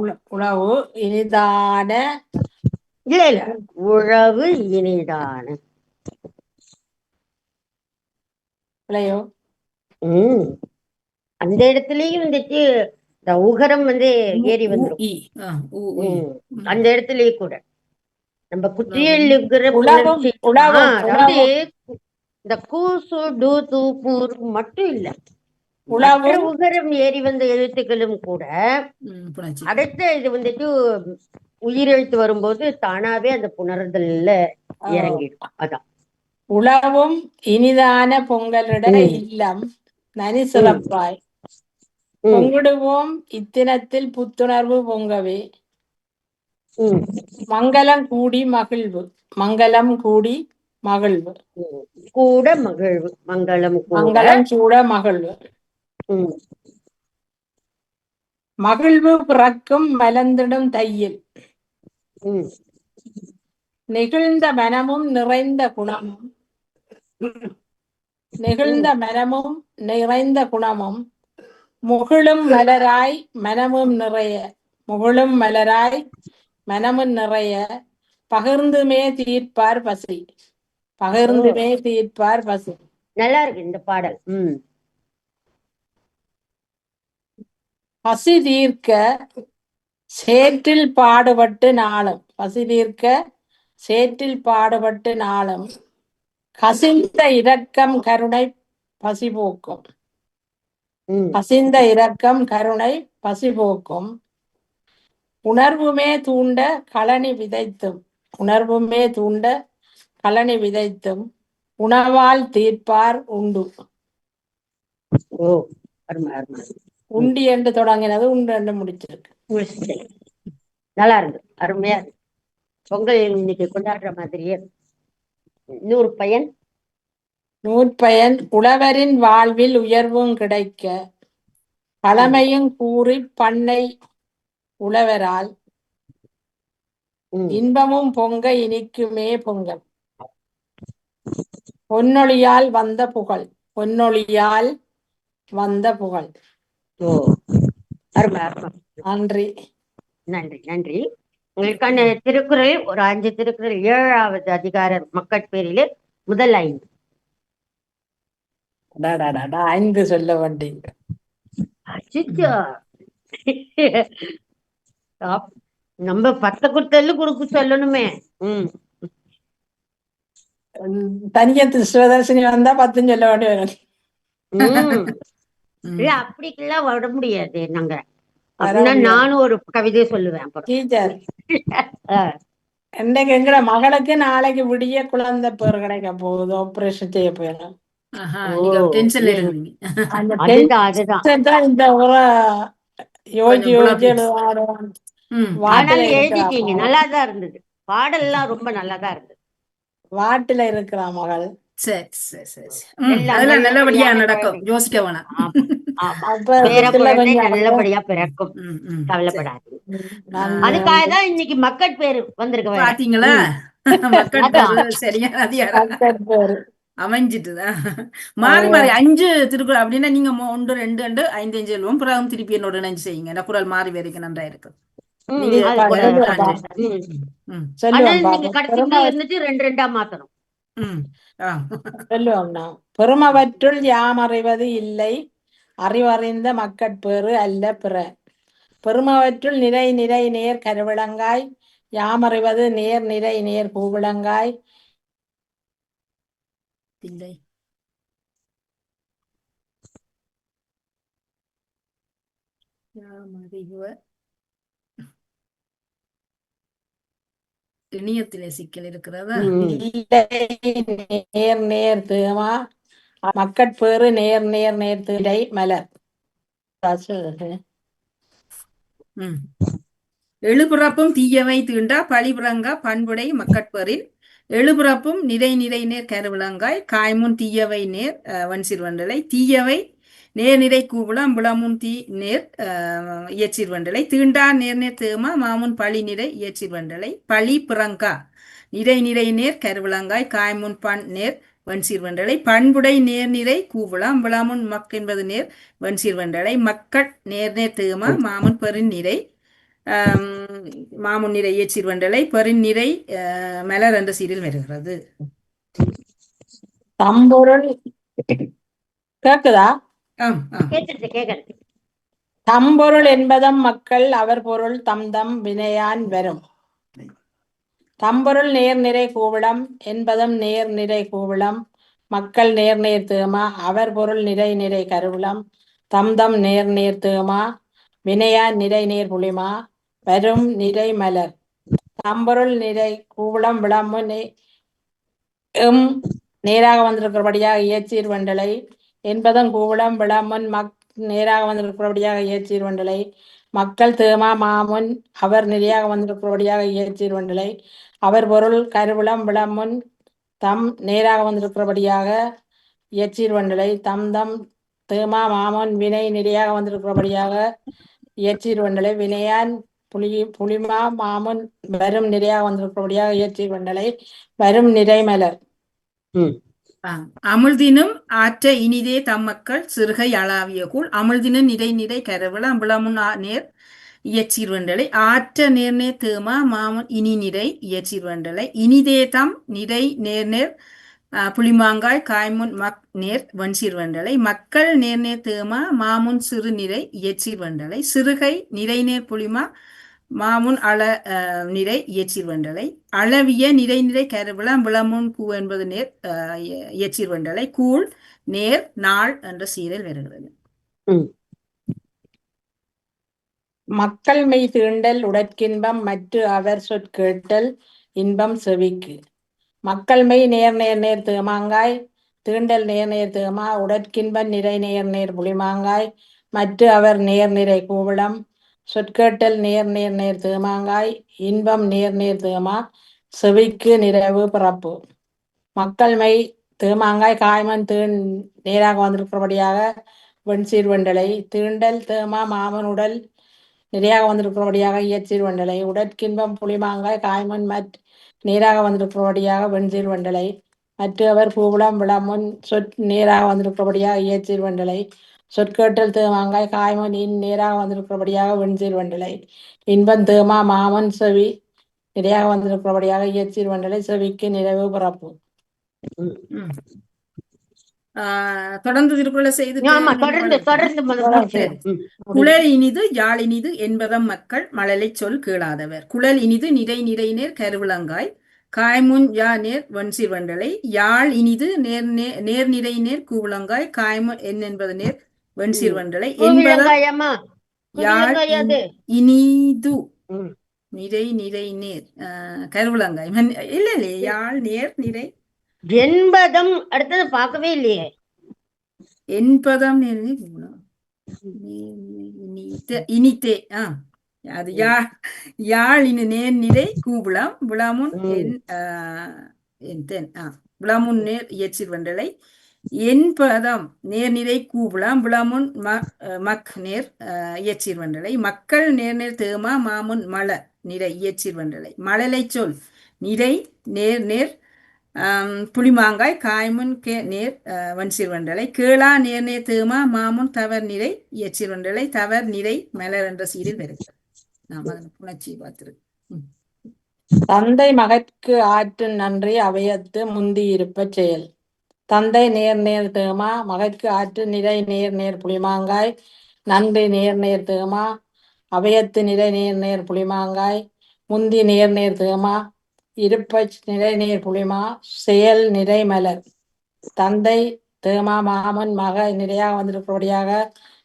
உழவு இனிதான. இல்ல உழவு இனிதான. இல்லையோ? அந்த இடத்துலயும் இந்த உகரம் ஏறி வந்துடும். அந்த இடத்துலயே கூட நம்ம குற்றியல் இந்த கூசு டு தூப்பூர் மட்டும் இல்ல, மற்ற உகரம் ஏறி வந்த எழுத்துக்களும் கூட அடுத்த இது உயிரெழுத்து வரும்போது தானாவே அந்த புணர்தல்ல இறங்கிடும். அதான் உழவும் இனிதான பொங்கலிட இல்லம் நனி சிறப்பாய் பொங்கிடுவோம் இத்தினத்தில் புத்துணர்வு பொங்கவே. மங்களம் கூடி மகிழ்வு. மங்களம் கூடி மகிழ்வு. கூட மகிழ்வு. மங்களம் கூட மகிழ்வு. மகிழ்வு பிறக்கும் மலர்ந்திடும் தையில். நெகிழ்ந்த மனமும் நிறைந்த குணமும். நெகிழ்ந்த மனமும் நிறைந்த குணமும். முகிழும் மலராய் மனமும் நிறைய. முகிழும் மலராய் மனமும் நிறைய பகிர்ந்துமே தீர்ப்பார் பசி. பகிர்ந்துமே தீர்ப்பார் பசி. நல்லா இருக்கு இந்த பாடல். பசி தீர்க்க சேற்றில் பாடுபட்டு நாளும். பசி தீர்க்க சேற்றில் பாடுபட்டு நாளும் கசிந்த இரக்கம் கருணை பசி போக்கும். கசிந்த இரக்கம் கருணை பசி போக்கும். உணர்வுமே தூண்ட களனி விதைத்தும். உணர்வுமே தூண்ட களனி விதைத்தும் உணவால் தீர்ப்பார் உண்டு. உண்டி என்று தொடங்கினது உண்டு என்று முடிச்சிருக்கு. நல்லா இருக்கு, அருமையா இருக்கு. பொங்கல் இன்னைக்கு கொண்டாடுற மாதிரியே. நூற்பயன். நூற்பயன் உழவரின் வாழ்வில் உயர்வும் கிடைக்க பழமையும் கூறி பண்ணை உழவரால் இன்பமும் பொங்க இனிக்குமே பொங்கல். பொன்னொழியால் வந்த புகழ். பொன்னொழியால் வந்த புகழ். நன்றி நன்றி நன்றி. உங்களுக்கான திருக்குறள் ஒரு 5 திருக்குறள். 7வது அதிகாரம் மக்கட்பேரிலே முதல் 5. 5 சொல்ல வேண்டீங்க. நம்ம 10 குத்தல் கொடுக்க சொல்லணுமே. தனியத்து சிவதர்சினி வந்தா 10 சொல்ல வேண்டிய வரும். அப்படிக்கெல்லாம் வர முடியாது. நாங்க அப்படின்னா நானும் ஒரு கவிதை சொல்லுவேன். டீச்சர் இன்னைக்கு எங்கட மகளுக்கு நாளைக்கு விடிய குழந்தை பேர் கிடைக்க போகுது. ஆபரேஷன் செய்ய போயிடும். இந்த எழுதிட்டீங்க. நல்லாதான் இருந்தது. பாடல் எல்லாம் ரொம்ப நல்லாதான் இருந்தது. வாட்டில இருக்கிற மகள். சரி சரி சரி. அதெல்லாம் நல்லபடியா நடக்கும். யோசிக்க வேணாம். நல்லபடியா பிறக்கும். கவலைப்படாது. அதுக்காக தான் இன்னைக்கு மக்கள் பேரு வந்திருக்க. பாத்தீங்களா? மக்கள் பேரு சரியா அமைஞ்சிட்டுதான். மாறி மாறி 5 திருக்குறள் அப்படின்னா நீங்க 1 2 5 5 எழுவோம். பிறகு திருப்பி என்னோட நினைச்சு செய்யுங்க. குரல் மாறி வரைக்கும் நன்றா இருக்கு. மாத்தணும். பெருமவற்றுள் யாமறிவது இல்லை அறிவறிந்த மக்கட்பேறு அல்ல பிற. பெருமவற்றுள் நிறை நிறை நேர் கருவிளங்காய் யாமறிவது நேர் நிறை நேர் பூவிளங்காய் இல்லை. இணையத்திலே சிக்கல் இருக்கிறதா? நேர் நேர் தேமா மக்கட்பேறு நேர் நேர் நேர் திரை மலர். எழுபிறப்பும் தீயவை தீண்டா பழிபிறங்கா பண்புடை மக்கட்பேரின் எழுபிறப்பும் நிறை நிறை நேர் கருவிளங்காய் காய்முன் தீயவை நேர் வன்சிறுவண்டலை தீயவை நேர் நிறை கூகுளம் விளமுன் தீ நேர் இயற்சிறுவண்டலை தீண்டா நேர் நேர் தேமா மாமுன் பழி நிறை இயற்சிறுவண்டலை பழி பிறங்கா நிறை நிறை நேர் கருவிளங்காய் காய்முன் பண் நேர் வன்சீர்வண்டலை பண்புடை நேர் நிறை கூவிளாம் விளாமுன் மக் என்பது நேர் வன்சீர்வண்டலை மக்கட் நேர் நேர் தேமா மாமுன் பெருந் நிறை மாமுன் நிறை இயற்சிறுவண்டலை பெருந் நிறை மலர் என்ற சீரில் வருகிறது. தம்பொருள் கேக்குதா? தம்பொருள் என்பதம் மக்கள் அவர் பொருள் தம் தம் வினையான் வரும். தம்பொருள் நேர் நிறை கூவிளம் என்பதம் நேர் நிறை கூவிளம் மக்கள் நேர் நேர் தேமா அவர் பொருள் நிறை நிறை கருவிளம் தம் தம் நேர் நேர் தேமா வினையான் நிறை நேர் புளிமா வரும் நிறை மலர். தம்பொருள் நிறை கூவிளம் விளமு நேராக வந்திருக்கிறபடியாக இயற்சீர் வண்டலை என்பதும் கூவிளம் விளமுன் நேராக வந்திருக்கிறபடியாக இயற்சீர் வண்டலை மக்கள் தேமா மாமுன் அவர் நிலையாக வந்திருக்கிறபடியாக இயற்சீர் வண்டலை அவர் பொருள் கருவிளம் விளமுன் தம் நேராக வந்திருக்கிறபடியாக இயற்சீர் வண்டலை தம் தம் தேமா மாமுன் வினை நிலையாக வந்திருக்கிறபடியாக இயற்சீர் வண்டலை வினையான் புளிமா மாமுன் வரும் நிலையாக வந்திருக்கிறபடியாக இயற்சீர் வண்டலை வரும் நிறை மலர். அமிழ்தினும் ஆற்ற இனிதே தம் மக்கள் சிறுகை அளாவிய கூழ் அமிழ்தினும் நிறை நிறை கரவிள அம்பிளமுன் நேர் இயற்சீர்வண்டலை ஆற்ற நேர்நேர் தேமா மாமுன் இனி நிறை இயற்சீர்வண்டலை இனிதேதம் நிறை நேர்நேர் புளிமாங்காய் காய்முன் மக் நேர் வன்சீர்வண்டலை மக்கள் நேர்நேர் தேமா மாமுன் சிறு நிறை இயற்சீர்வண்டலை சிறுகை நிறைநேர் புளிமா மாமுன் அள நிறை இயற்சீர்வண்டலை அளவிய நிறை கருவிளம் விளமுன் கூ என்பது நேர் இயற்சீர்வண்டலை கூழ் நேர் நாள் என்ற சீரில் வருகிறது. மக்கள் மெய் தீண்டல் உடற்கின்பம் மற்ற அவர் சொற்கேட்டல் இன்பம் செவிக்கு. மக்கள் மெய் நேர் நேர் நேர் தேமாங்காய் தீண்டல் நேர் நேர் தேமா உடற்கின்பம் நிறை நேர் நேர் புளிமாங்காய் மற்ற அவர் நேர் நிறை கூவிளம் சொற்கேட்டல் நேர் நேர் நேர் தேமாங்காய் இன்பம் நேர் நேர் தேமா செவிக்கு நிறைவு பிறப்பு. மக்கள் மெய் தேமாங்காய் காய்மன் நேராக வந்திருக்கிறபடியாக வெண்சீர் வண்டலை தீண்டல் தேமா மாமன் உடல் நிறையாக வந்திருக்கிறபடியாக இயற்சீர் வண்டலை உடற்கின்பம் புளிமாங்காய் காய்மன் நேராக வந்திருக்கிறபடியாக வெண்சீர் வண்டலை மற்றவர் பூவுளம் விளமுன் நேராக வந்திருக்கிறபடியாக இயற்சீர் வண்டலை சொற்கேட்டல் தேமாங்காய் காய்மன் நேராக வந்திருக்கிறபடியாக வெண்சீர் வண்டலை இன்பம் தேமா மாமன் செவி நிறையாக வந்திருக்கிறபடியாக இயற்சீர் வண்டலை செவிக்கு நிறைவு பிறப்பு. தொடர்ந்து திருக்குறளை செய்து குழல் இனிது யாழ் இனிது என்பதம் மக்கள் மழலை சொல் கேளாதவர். குழல் இனிது நிறை நிறைநேர் கருவிளங்காய் காய்முன் யா நேர் வன்சீர் வண்டலை யாழ் இனிது நேர் நிறை நேர் கூவிளங்காய் காய்முன் என்பது நேர் வெண்சீர் வண்டலை என்பதம் யாழ் இனிது நிறை நிறை நேர் கருவிளங்காய் இல்ல இல்லையே யாழ் நேர் நிறை என்பதம் அடுத்தது பார்க்கவே இல்லையே. என்பதம் இனித்தே அது யாழ் இனி நேர் நிறை கூபுளம் விளாமுன் விளாமுன் நேர் இயற்சீர் வண்டலை என்பதம் நேர் நிறை கூபுளம் விளாமுன் மக் நேர் இயற்சீர் வண்டலை மக்கள் நேர் நேர் தேமா மாமுன் மல நிறை இயற்சீர் வண்டலை மழலை சொல் நிறை நேர் நேர் புளிமாங்காய் காய்முன் நேர் வன்சீர் வண்டலை கேளா நேர் நேர் தேமா மாமுன் தவர் நிறை இயற்சீர் வண்டலை தவர் நிறை மலர் என்ற சீரில் வருகிறது. நாம் அதன் புணர்ச்சி பார்த்திருக்கோம். தந்தை மகற்கு ஆற்று நன்றி அவையத்து முந்தி இருப்ப செயல். தந்தை நேர் நேர் தேமா மகற்கு ஆற்று நிறை நேர் நேர் புளிமாங்காய் நன்றி நேர் நேர் தேமா அவையத்து நிறை நேர் நேர் புளிமாங்காய் முந்தி நேர் நேர் தேமா இருப்ப நிறை நேர் புளிமா செயல் நிறை மலர். தந்தை தேமா மாமன் மக நிறையாக வந்திருக்கிறபடியாக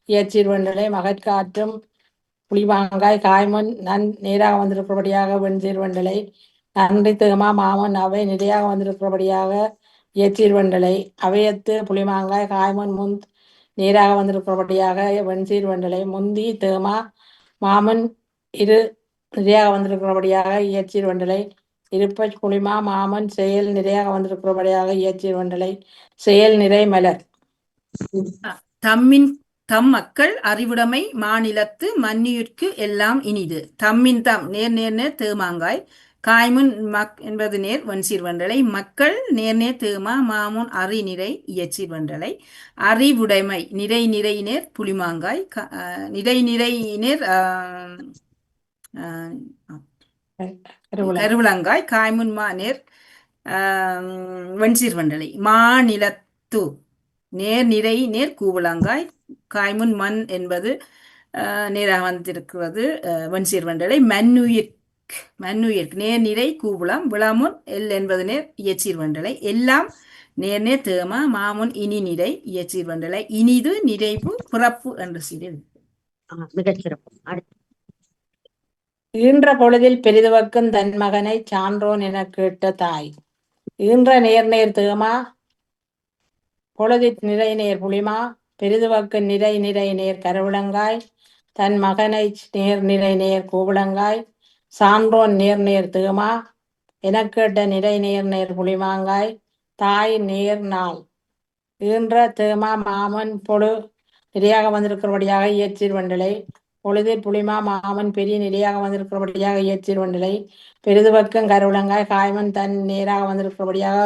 இயற்சீர் வண்டலை மகற்கு ஆற்றும் புளிமாங்காய் காய்மன் நேராக வந்திருக்கிறபடியாக வெண்சீர் வண்டலை நன்றி தேமா மாமன் அவை நிறையாக வந்திருக்கிறபடியாக இயற்சீர் வண்டலை அவையத்து புளிமாங்காய் காய்மன் நேராக வந்திருக்கிறபடியாக வெண்சீர் வண்டலை முந்தி தேமா மாமன் நிறையாக வந்திருக்கிறபடியாக இயற்சீர் வண்டலை இருப்ப புளிமா மாமன் செயல் நிறையாக வந்திருக்கிறபடியாக இயற்சீர் வண்டலை செயல் நிறை மலர். தம் மக்கள் அறிவுடைமை மாநிலத்து மன்னியுற்கு எல்லாம் இனிது. தம்மின் தம் நேர் நேர் நேர் தேமாங்காய் காய்முன் மக் என்பது நேர் வன்சீர் வண்டலை மக்கள் நேர் நேர் தேமா மாமுன் அறி நிறை இயற்சீர் வண்டலை அறிவுடைமை நிறை நிறை நேர் புளிமாங்காய் நிறை நிறை நேர் கருவிளங்காய் காய்முன் மா நேர் வன்சீர் வண்டலை மாநிலத்து நேர் நிறை நேர் கூவிளங்காய் காய்முன் மண் என்பது நேராக வந்திருக்கிறது வன்சீர் வண்டலை மன்னுயிர்க் நேர் நிறை கூவிளம் விளமுன் எல் என்பது நேர் இயற்சீர் வண்டலை எல்லாம் நேர் நேர் தேமா மாமுன் இனி நிறை இயற்சீர் வண்டலை இனிது நிறைவு பிறப்பு என்ற சீரில் மிகச்சிறப்பு. ஈன்ற பொழுதில் பெரிதுவக்கும் தன் மகனை சான்றோன் என கேட்ட தாய். ஈன்ற நேர் நேர் தேமா பொழுதிற் நிறை நேர் புளிமா பெரிதுவக்கு நிறை நிறை நேர் கருவிளங்காய் தன் மகனை நேர் நிறை நேர் கூவிளங்காய் சான்றோன் நேர் நேர் தேமா என கேட்ட நிறை நேர் நேர் புளிமாங்காய் தாய் நேர் நாள். ஈன்ற தேமா மாமன் பொழு நிறையாக வந்திருக்கிறபடியாக இயற்சீர் வண்டலை பொழுதில் புளிமா மாமன் பெரிய நிறையாக வந்திருக்கிறபடியாக இயற்சீர் வண்டலை பெரிதுவக்கம் கருவிளங்காய் காய்மன் தன் நேராக வந்திருக்கிறபடியாக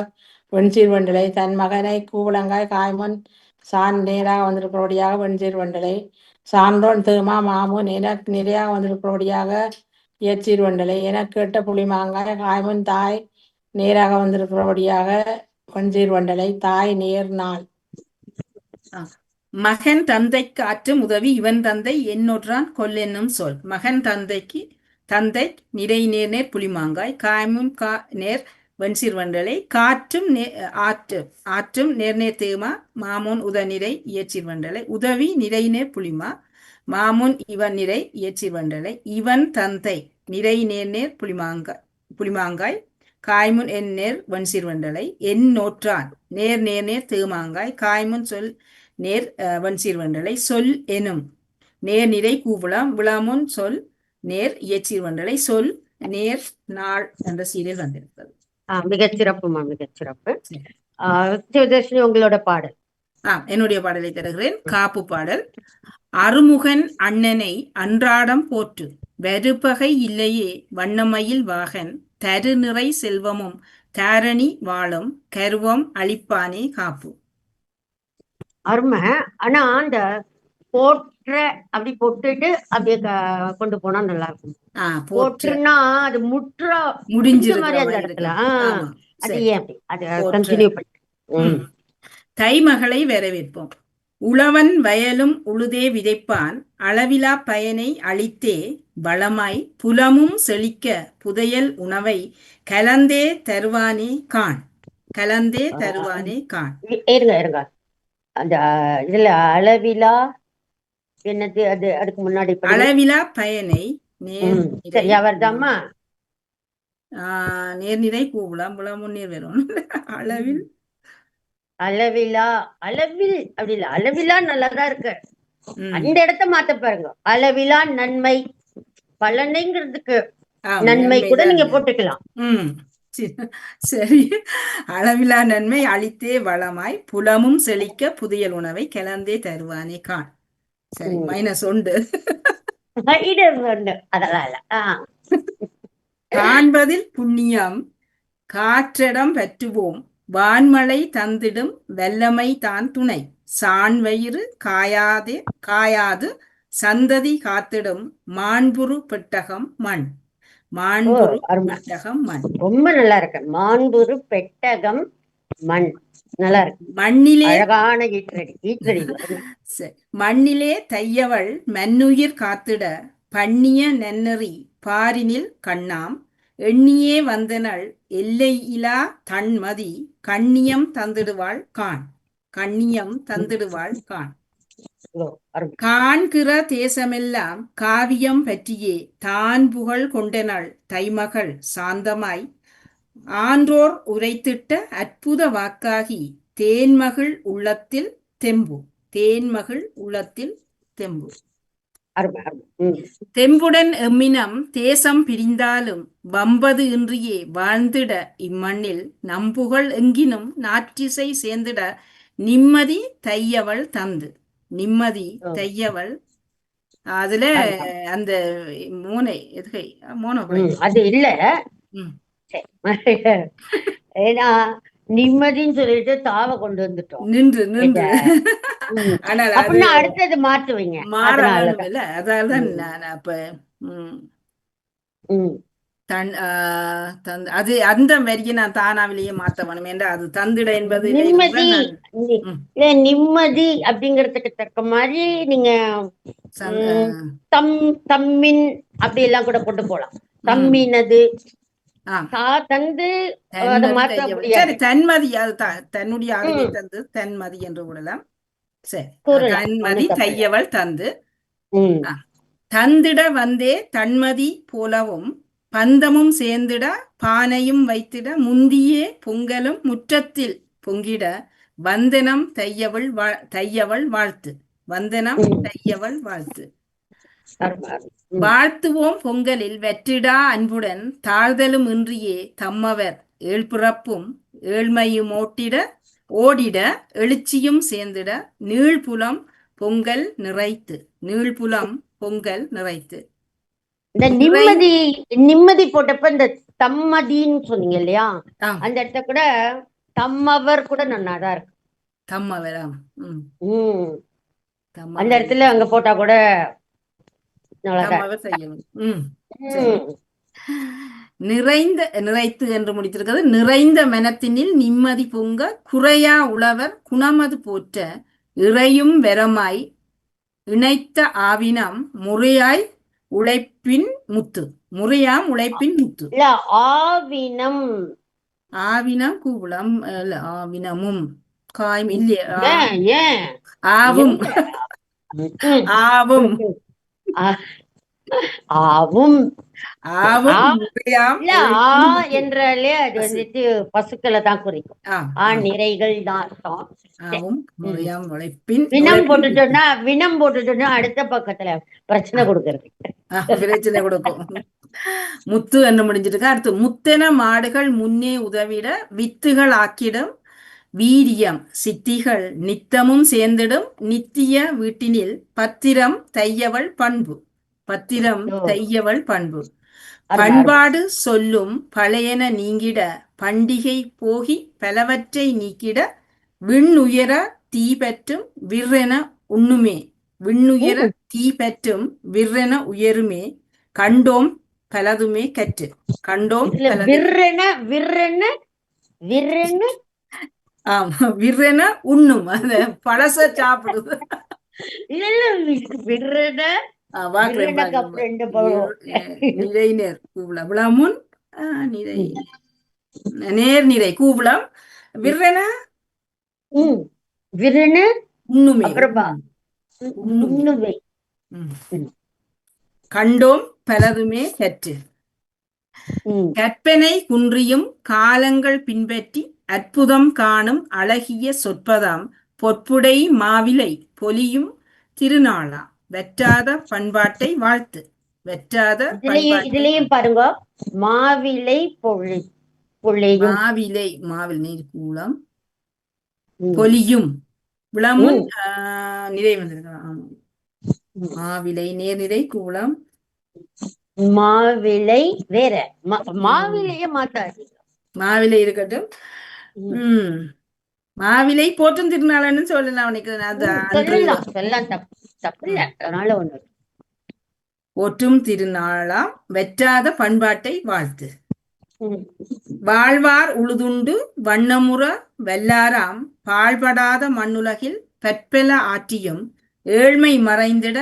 வெண்சீர் வண்டலை தன் மகனை கூவிளங்காய் காய்மன் சான் நேராக வந்திருக்கிறபடியாக வெண்சீர் வண்டலை சான்றோன் தேமா மாமுன் எனக்கு நிறையாக வந்திருக்கிறபடியாக இயற்சீர் வண்டலை எனக்கு கேட்ட புளிமாங்காய் காய்மன் தாய் நேராக வந்திருக்கிறபடியாக வஞ்சீர் வண்டலை தாய் நேர் நாள். மகன் தந்தைக்கு ஆற்றும் உதவி இவன் தந்தை என்னொன்றான் கொல்லென்னும் சொல். மகன் தந்தைக்கு தந்தை நிறை நேர் நேர் புளிமாங்காய் காய்மும் நேர் வெண்சீர் வண்டலை காற்றும் ஆற்றும் நேர் நேர் தேமா மாமுன் உதநிறை இயற்சீர் வண்டலை உதவி நிறை நேர் புளிமா மாமுன் இவன் நிறை இயற்சீர் வண்டலை இவன் தந்தை நிறை நேர் நேர் புளிமாங்காய் காய்முன் என் நேர் வெண்சீர் வண்டலை என் நோற்றான் நேர் நேர் நேர் தேமாங்காய் காய்முன் சொல் நேர் வன்சீர் வண்டலை சொல் எனும் நேர் நிறை கூவுளம் விளாமுன் சொல் நேர் இயற்சீர் வண்டலை சொல் நேர் நாள் என்ற சீரியல் வந்திருக்கிறது. மிகச்சிறப்புமா, மிகச்சிறப்பு. சிவதர்ஷினி, உங்களோட பாடல். என்னுடைய பாடலை தருகிறேன். காப்பு பாடல். அருமுகன் அண்ணனை அன்றாடம் போற்று வருபகை இல்லையே வண்ணமயில் வாகன் தரு நிறை செல்வமும் தாரணி வாழும் கருவம் அளிப்பானே காப்பு. அருமை. ஆனா அந்த போற்ற அப்படி போட்டுட்டு அப்படியே கொண்டு போனா நல்லா இருக்கும். போற்றுன்னா அது முடிஞ்ச மாதிரி அந்த இடத்துல அது ஏன் அப்படி அது கண்டினியூ பண்ணி. தைமகளை வரவேற்போம். உழவன் வயலும் உழுதே விதைப்பான் அளவிலா பயனை அளித்தே வளமாய் புலமும் செழிக்க புதையல் உணவை கலந்தே தருவானே கான். கலந்தே தருவானே கான். இருங்க அந்த இதுல அளவிலா என்னது அது அதுக்கு முன்னாடி அளவிலா பயனை சரியா வருதாம்மா? நேர்நிறை கூவலாம் புலமுன் நீர் வரும். அளவில் அளவில் அப்படி இல்ல, அளவிலா நல்லாதான் இருக்கு. அந்த இடத்த மாத்த பாருங்க. அளவிலா நன்மை பலனைங்கிறதுக்கு நன்மை கூட நீங்க போட்டுக்கலாம். சரி. அளவிலா நன்மை அளித்தே வளமாய் புலமும் செழிக்க புதியல் உணவை கிளந்தே தருவானே கான். சரி, -1. அதெல்லாம் இல்ல. காண்பதில் புண்ணியம் காற்றிடம் பற்றுவோம் வான்மழை தந்திடும் வல்லமை தான் துணை சான்வயிறு காயாது சந்ததி காத்திடும் மாண்புரு பெட்டகம் மண். மாண்புரு பெட்டகம் மண் ரொம்ப நல்லா இருக்கு. மாண்புரு பெட்டகம் மண் நல்லா இருக்கு. மண்ணிலே அழகான ஈற்றடி. மண்ணிலே தையவள் மண்ணுயிர் காத்திட பண்ணிய நன்னறி பாரினில் கண்ணாம் எண்ணியே வந்தனள் எல்லையிலா தன்மதி கண்ணியம் தந்திடுவாள் கான். கண்ணியம் தந்திடுவாள் கான். காண்கிற தேசமெல்லாம் காவியம் பற்றியே தான் புகழ் கொண்டனள் தைமகள் சாந்தமாய் ஆன்றோர் உரைத்திட்ட அற்புத வாக்காகி தேன்மகள் உள்ளத்தில் தெம்பு. தேன்மகள் உள்ளத்தில் தெம்பு. தெம்புடன் எம்மினம் தேசம் பிரிந்தாலும் வம்பது இன்றியே வாழ்ந்திட இம்மண்ணில் நம்புகள் எங்கினும் நாற்றிசை சேர்ந்திட நிம்மதி தையவள் தந்து. நிம்மதி தையவள். அதுல அந்த மோனை எதுகை மோனோ அது இல்ல. ஏன்னா நிம்மதின்னு சொல்லிட்டு தாவ கொண்டு வந்துட்டோம் நின்று. அப்படின்னா அடுத்தது மாற்றுவீங்க. அதால்தான் நான் அப்ப அது அந்த வரியை நான் தானாவிலேயே மாத்த வேணும் என்ற அது தந்திட என்பது நிம்மதி அப்படிங்கறதுக்கு தக்க மாதிரி நீங்க தம்மின் அப்படி எல்லாம் கூட கொண்டு போலாம். தம்மினது தந்து தன்மதி தன்னுடைய அறிவை தந்து தன்மதி என்று விடலாம். சரி, தன்மதி தையவள் தந்து தந்திட வந்தே தன்மதி போலவும் பந்தமும் சேர்ந்திட பானையும் வைத்திட முந்தியே பொங்கலும் முற்றத்தில் பொங்கிட வந்தனம் தையவள் வாழ்த்து. வந்தனம் தையவள் வாழ்த்து. வாழ்த்துவோம் பொங்கலில் வெற்றிடா அன்புடன் தாழ்தலும் இன்றியே தம்மவர் ஏழ்பிறப்பும் ஏழ்மையும் ஓடிட எழுச்சியும் சேர்ந்திட நீழ்புலம் பொங்கல் நிறைத்து. நீழ்புலம் பொங்கல் நிறைத்து. இந்த நிம்மதி போட்டப்ப இந்த தம்மதின்னு சொன்னீங்க இல்லையா, அந்த இடத்த கூட தம்மவர் கூட நன்னாதான் இருக்கு. தம்மவரா? அந்த இடத்துல அங்க போட்டா கூட நல்லாதான். கம்மாவை செய்யணும். சரி. ம். நிறைத்து என்று முடித்திருக்கிறது. நிறைந்த மனத்தினில் நிம்மதி பொங்க குறையா உழவர் குணமது போற்ற இறையும் வெரமாய் இணைத்த ஆவினம் முறையாய் உழைப்பின் முத்து. முறையாம் உழைப்பின் முத்து. இல்ல ஆவினம். ஆவினம் கூகுளம் ஆவினமும் காயம் இல்லையா? ஏன் ஆவும் ஆவும் ஆவும் ஆவும் முறையாம் இல்ல ஆ என்றாலே அது வந்துட்டு பசுக்களை தான் குறிக்கும். நிறைகள் தான் அர்த்தம். ஆவும் முறையாம் உழைப்பின் வினம் போட்டுட்டோம்னா அடுத்த பக்கத்துல பிரச்சனை கொடுக்கறது. பிரச்சனை கொடுக்கும். முத்து என்று முடிஞ்சிருக்கு. அடுத்து முத்தென மாடுகள் முன்னே உதவிட வித்துகள் ஆக்கிடும் வீரியம் சித்திகள் நித்தமும் சேர்ந்திடும் நித்திய வீட்டினில் பத்திரம் தையவள் பண்பு. பத்திரம் தையவள் பண்பு. பண்பாடு சொல்லும் பழையன நீங்கிட பண்டிகை போகி பலவற்றை நீக்கிட விண்ணுயர தீ பற்றும் விற்றென உண்ணுமே. விண்ணுயர தீ பற்றும் விற்றென உயருமே கண்டோம் பலதுமே கற்று. கண்டோம் ஆமா விற்றென உண்ணும். அத பழச சாப்பிடுது. நிறைநேர் கூவளம் விளமுன் நிறை நேர்நிறை கூவளம் விற்றென உண்ணுமே. கண்டோம் பலதுமே கற்று. கற்பனை குன்றியும் காலங்கள் பின்பற்றி அற்புதம் காணும் அழகிய சொற்பதாம் பொற்புடை மாவிலை பொலியும் திருநாளா வெற்றாத பண்பாட்டை வாழ்த்து. வெற்றாத இதுலயும் பாருங்க மாவிலை மாவிலை மாவில் நீர் கூலம் பொலியும் விளமுன் நிறை வந்திருக்கலாம். மாவிலை நேர்நிறை கூலம் மாவிலை வேற மாவிலைய மாத்தாது. மாவிலை இருக்கட்டும். மாவிலை போற்றும் திருநாளன்னு சொல்லலாம். போற்றும் திருநாளாம் வெற்றாத பண்பாட்டை வாழ்த்து. வாழ்வார் உழுதுண்டு வண்ணமுற வெல்லாராம் பாழ்படாத மண்ணுலகில் பற்பல ஆற்றியும் ஏழ்மை மறைந்திட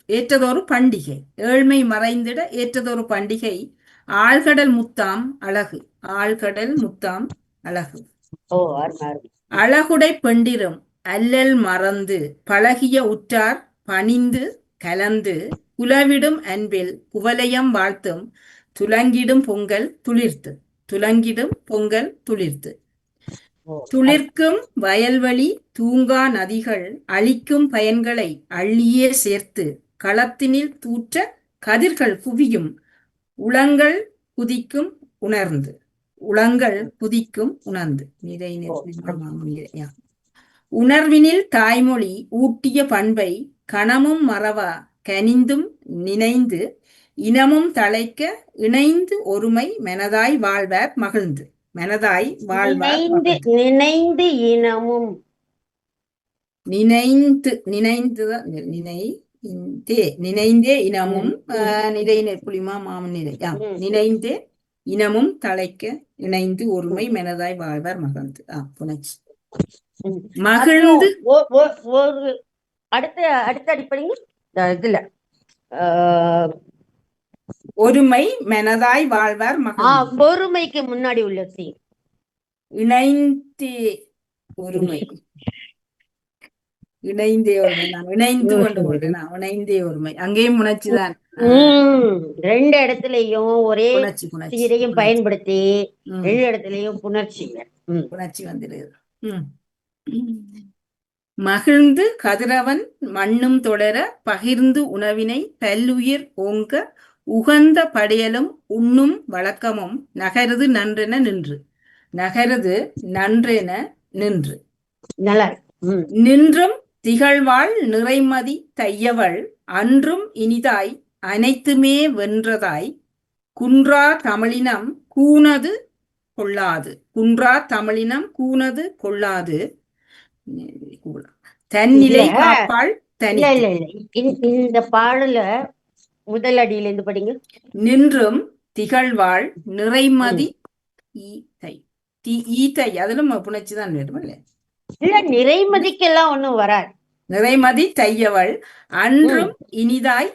ஏற்றதொரு பண்டிகை. ஏழ்மை மறைந்திட ஏற்றதொரு பண்டிகை ஆழ்கடல் முத்தாம் அழகு. ஆழ்கடல் முத்தாம் அழகு. அழகுடை பெண்டிரும் அல்லல் மறந்து பழகிய உற்றார் பணிந்து கலந்து குலவிடும் அன்பில் குவலயம் வாழ்த்தும் துலங்கிடும் பொங்கல் துளிர்த்து. துலங்கிடும் பொங்கல் துளிர்த்து. துளிர்க்கும் வயல்வெளி தூங்கா நதிகள் அளிக்கும் பயன்களை அள்ளியே சேர்த்து களத்தினில் தூற்ற கதிர்கள் குவியும் உளங்கள் குதிக்கும் உணர்ந்து. உளங்கள் குதிக்கும் உணர்ந்து. உணர்வினில் தாய்மொழி ஊட்டிய பண்பை கணமும் மறவா கனிந்தும் நினைந்து இனமும் தழைக்க இணைந்து ஒருமை மனதாய் வாழ்வார் மகிழ்ந்து. மனதாய் வாழ்வார் நினைந்து இனமும் நினைந்தே இனமும் நிறை புலிமா மாமன் நிறை நினைந்தே இனமும் தழைக்க இணைந்து ஒருமை மனதாய் வாழ்வார் மகிழ்ந்து. புணர்ச்சி மகிழ்ந்து ஒரு அடுத்த அடிப்படைங்க இதுல ஒருமை மனதாய் வாழ்வார் மகிழ்ந்து. ஒருமைக்கு முன்னாடி உள்ள இணைந்தே ஒருமை. இணைந்தே ஒருமை. நான் இணைந்து கொண்டு போட்டேன். இணைந்தே ஒருமை அங்கேயும் உணர்ச்சிதான். ரெண்டு இடத்துலயும் ஒரே சீரையும் பயன்படுத்தி ரெண்டு இடத்துலயும் புணர்ச்சி வந்துடுது. மகிழ்ந்து கதிரவன் மண்ணும் தொடர பகிர்ந்து உணவினை பல்லுயிர் ஓங்க உகந்த படையலும் உண்ணும் வழக்கமும் நகருது நன்றென நின்று. நகருது நன்றென நின்று. நின்றும் திகழ்வாள் நிறைமதி தையவள் அன்றும் இனிதாய் அனைத்துமே வென்றதாய் குன்றா தமிழினம் கூனது கொள்ளாது. குன்றா தமிழினம் கூனது கொள்ளாது. தன்னிலை இல்ல காப்பாள் இல்ல தனித்து. இல்ல இல்ல இந்த பாடல முதல் அடியில இருந்து படிங்க. நின்றும் திகழ்வாள் நிறைமதி ம். ஈத்தை. ஈத்தை அதிலும் புணர்ச்சிதான் வேணும் இல்ல? இல்ல நிறைமதிக்கெல்லாம் ஒண்ணும் வராது. நிறைமதி தையவள் ம். அன்றும் இனிதாய்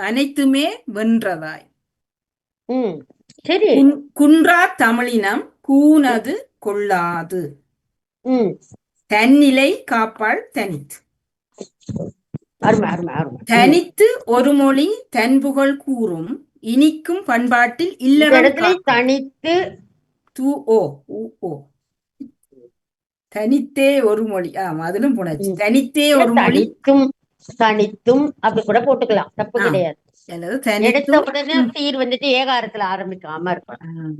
அனைத்துமே வென்றதாய். ம். சரி. குன்றா தமிழினம் கூனது கொள்ளாது. ம். தன்னிலை காப்பாள் தனித்து. அருமை அருமை அருமை. தனித்து ஒரு மொழி தன்புகழ் கூறும் இனிக்கும் பண்பாட்டில் இந்த இல்லறம் இடத்துல காக்கும். தனித்து தூ ஓ ஊ ஓ தனித்தே ஒரு மொழி. ஆமா அதிலும் புணர்ச்சி. தனித்தே ஒரு மொழி. தனித்தும் அப்படி கூட போட்டுக்கலாம், தப்பு கிடையாது. எடுத்த உடனே சீர் வந்துட்டு ஏகாரத்துல ஆரம்பிக்காம இருக்கலாம்.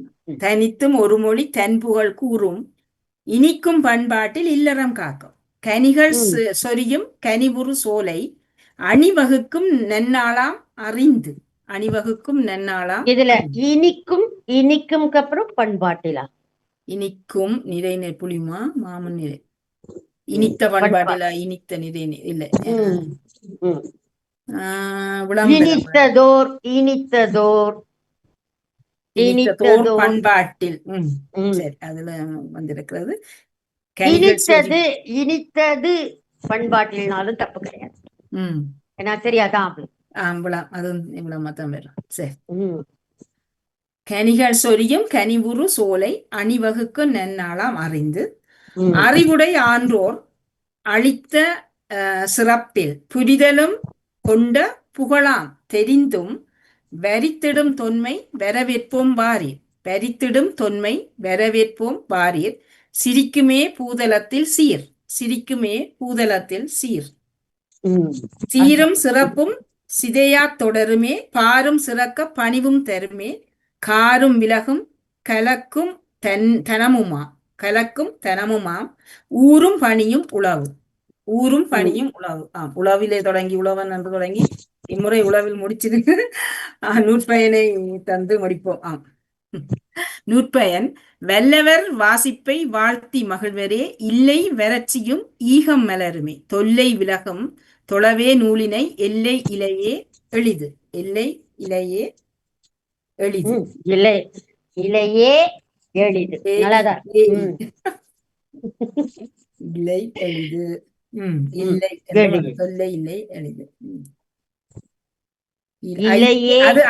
தனித்தும் ஒரு மொழி தன்புகழ் கூறும் இனிக்கும் பண்பாட்டில் இல்லறம் காக்கும். கனிகள் சொரியும் கனிவுறு சோலை அணிவகுக்கும் நன்னாளாம் அறிந்து. அணிவகுக்கும் நன்னாளாம் இதுல இனிக்கும் அப்புறம் பண்பாட்டிலா? இனிக்கும் நிறை புளிமா மாமன் நிறை இனித்த பண்பாட்டிலா? இனித்த நிறை இல்ல. இனித்ததோர் பண்பாட்டில். சரி, அதுல வந்திருக்கிறது. இனித்தது பண்பாட்டில்னாலும் தப்பு கிடையாது. ஏன்னா சரியாதான் அதுவும் இவ்வளவுதான் வரும். சரி. கனிகள் சொரியும் கனிவுறு சோலை அணிவகுக்கு நன்னாளாம் அறிந்து. அறிவுடை ஆன்றோர் அளித்த சிறப்பில் புரிதலும் கொண்ட புகழாம் தெரிந்தும் வரித்திடும் தொன்மை வரவேற்போம் வாரீர். வரித்திடும் தொன்மை வரவேற்போம் வாரீர். சிரிக்குமே பூதலத்தில் சீர். சிரிக்குமே பூதலத்தில் சீர். சீரும் சிறப்பும் சிதையா தொடருமே பாரும் சிறக்க பணிவும் தருமே காரும் விலகும் கலக்கும் தனமுமாம் ஊரும் பணியும் உழவு. ஊரும் பணியும் உழவு. உழவிலே தொடங்கி உழவன் என்று தொடங்கி இம்முறை உழவில் முடிச்சிருக்கு. நூற்பயனை தந்து முடிப்போம். நூற்பயன் வல்லவர் வாசிப்பை வாழ்த்தி மகிழ்வரே இல்லை வறட்சியும் ஈகம் மலருமே தொல்லை விலகும் தொழவே நூலினை எல்லை இலையே எளிது. எல்லை இலையே எளிது. இலையே எளிது. இல்லை எளிது. இல்லை தொல்லை இல்லை எளிது.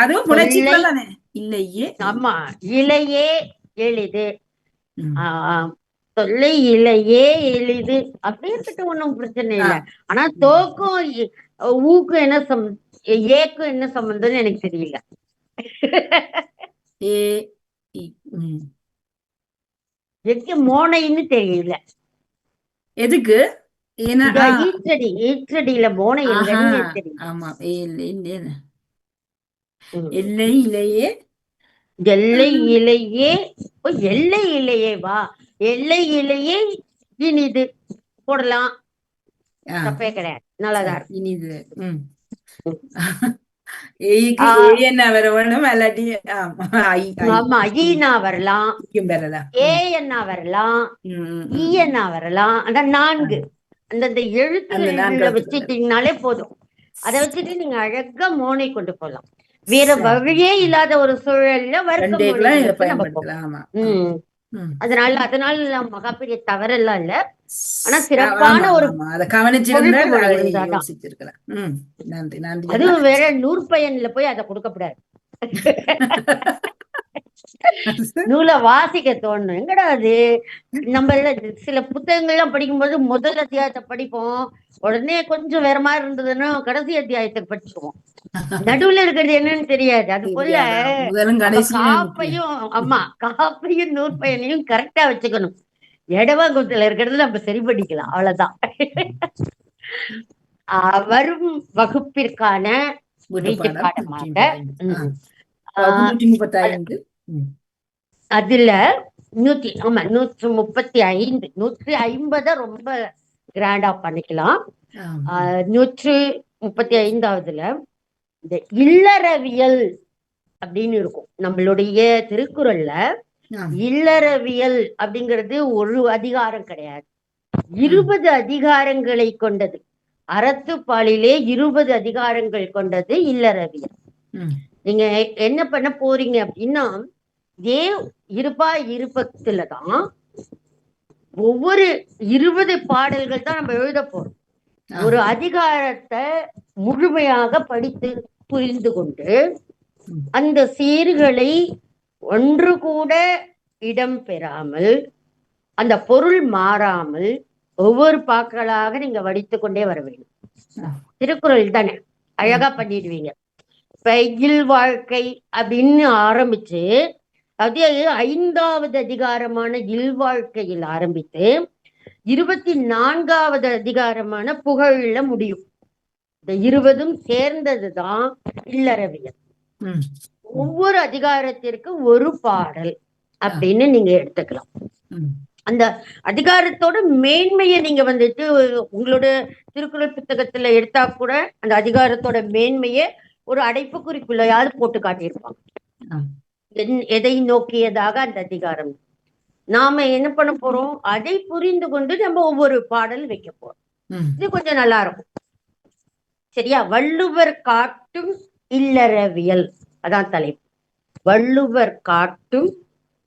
அதுவும் புணர்ச்சிகள் தானே. இல்லையே. ஆமா, இலையே எளிது. தொல்லை இலையே எளிது அப்படி இருக்கட்டு, ஒண்ணும் பிரச்சனை இல்லை. ஆனா தோக்கும் ஊக்கும் என்ன ஏக்கும் என்ன சம்பந்தம்னு எனக்கு தெரியல. மோனைன்னு தெரியல எதுக்கு. ஈற்றடியில மோனை எங்கன்னு தெரியல. ஆமா, எல்லை இலையே எல்லை இலையே எல்லை இலையே வா எல்லை இலையே இனிது போடலாம், தப்பே கிடையாது. நல்லாதான் இனிது. என்ன வரணும் அல்லாட்டி ஆமா ஈனா வரலாம், ஏ என்ன வரலாம், ஈ என்ன வரலாம். அந்த 4 அந்தந்த எழுத்து வச்சுட்டீங்கனாலே போதும். அதை வச்சுட்டு நீங்க அழகா மோனை கொண்டு போகலாம். வேற வழியே இல்லாத ஒரு சூழல்ல அதனால மகாபெரிய தவறெல்லாம் இல்ல. ஆனா சிறப்பான ஒரு அதுவும் வேற நூற்பயன்ல போய் அதை கொடுக்கப்படாது. நூலை வாசிக்க தோணும். எங்கடா அது நம்ம சில புத்தகங்கள்லாம் படிக்கும்போது முதல் அத்தியாயத்தை படிப்போம், உடனே கொஞ்சம் வேற மாதிரி இருந்ததுன்னா கடைசி அத்தியாயத்தை படிச்சுக்குவோம். நடுவுல இருக்கிறது என்னன்னு தெரியாது. அது போல காப்பையும் நூற்பயனையும் கரெக்டா வச்சுக்கணும். இடவாங்குத்துல இருக்கிறது நம்ம சரி பண்ணிக்கலாம், அவ்வளவுதான். வரும் வகுப்பிற்கான பாடமாக அதுல 135 150 ரொம்ப கிராண்டா பண்ணிக்கலாம். 135வதுல இந்த இல்லறவியல் அப்படின்னு இருக்கும். நம்மளுடைய திருக்குறள்ல இல்லறவியல் அப்படிங்கிறது ஒரு அதிகாரம் கிடையாது, 20 அதிகாரங்களை கொண்டது. அறத்துப்பாலிலே 20 அதிகாரங்கள் கொண்டது இல்லறவியல். நீங்க என்ன பண்ண போறீங்க அப்படின்னா, இதே இருப்பத்துலதான் ஒவ்வொரு 20 பாடல்கள் தான் நம்ம எழுத போறோம். ஒரு அதிகாரத்தை முழுமையாக படித்து புரிந்து கொண்டு அந்த சீர்களை ஒன்று கூட இடம் பெறாமல், அந்த பொருள் மாறாமல் ஒவ்வொரு பாக்களாக நீங்க வடித்து கொண்டே வர வேண்டும். திருக்குறள் தானே, அழகா பண்ணிடுவீங்க. இப்ப இல்வாழ்க்கை அப்படின்னு ஆரம்பிச்சு, அதே 5வது அதிகாரமான இல்வாழ்க்கையில் ஆரம்பித்து 24வது அதிகாரமான புகழ்ல முடியும். இந்த 20ம் சேர்ந்ததுதான் இல்லறவியல். ஒவ்வொரு அதிகாரத்திற்கு ஒரு பாடல் அப்படின்னு நீங்க எடுத்துக்கலாம். அந்த அதிகாரத்தோட மேன்மையை நீங்க வந்துட்டு உங்களோட திருக்குறள் புத்தகத்துல எடுத்தா கூட அந்த அதிகாரத்தோட மேன்மையை ஒரு அடைப்புக்குறிக்குள்ளையாவது போட்டு காட்டியிருப்பாங்க. எதை நோக்கியதாக அந்த அதிகாரம். நாம என்ன பண்ண போறோம், அதை புரிந்து கொண்டு நம்ம ஒவ்வொரு பாடல் வைக்க போறோம். இது கொஞ்சம் நல்லா இருக்கும். சரியா? வள்ளுவர் காட்டும் இல்லறவியல், அதான் தலைப்பு. வள்ளுவர் காட்டும்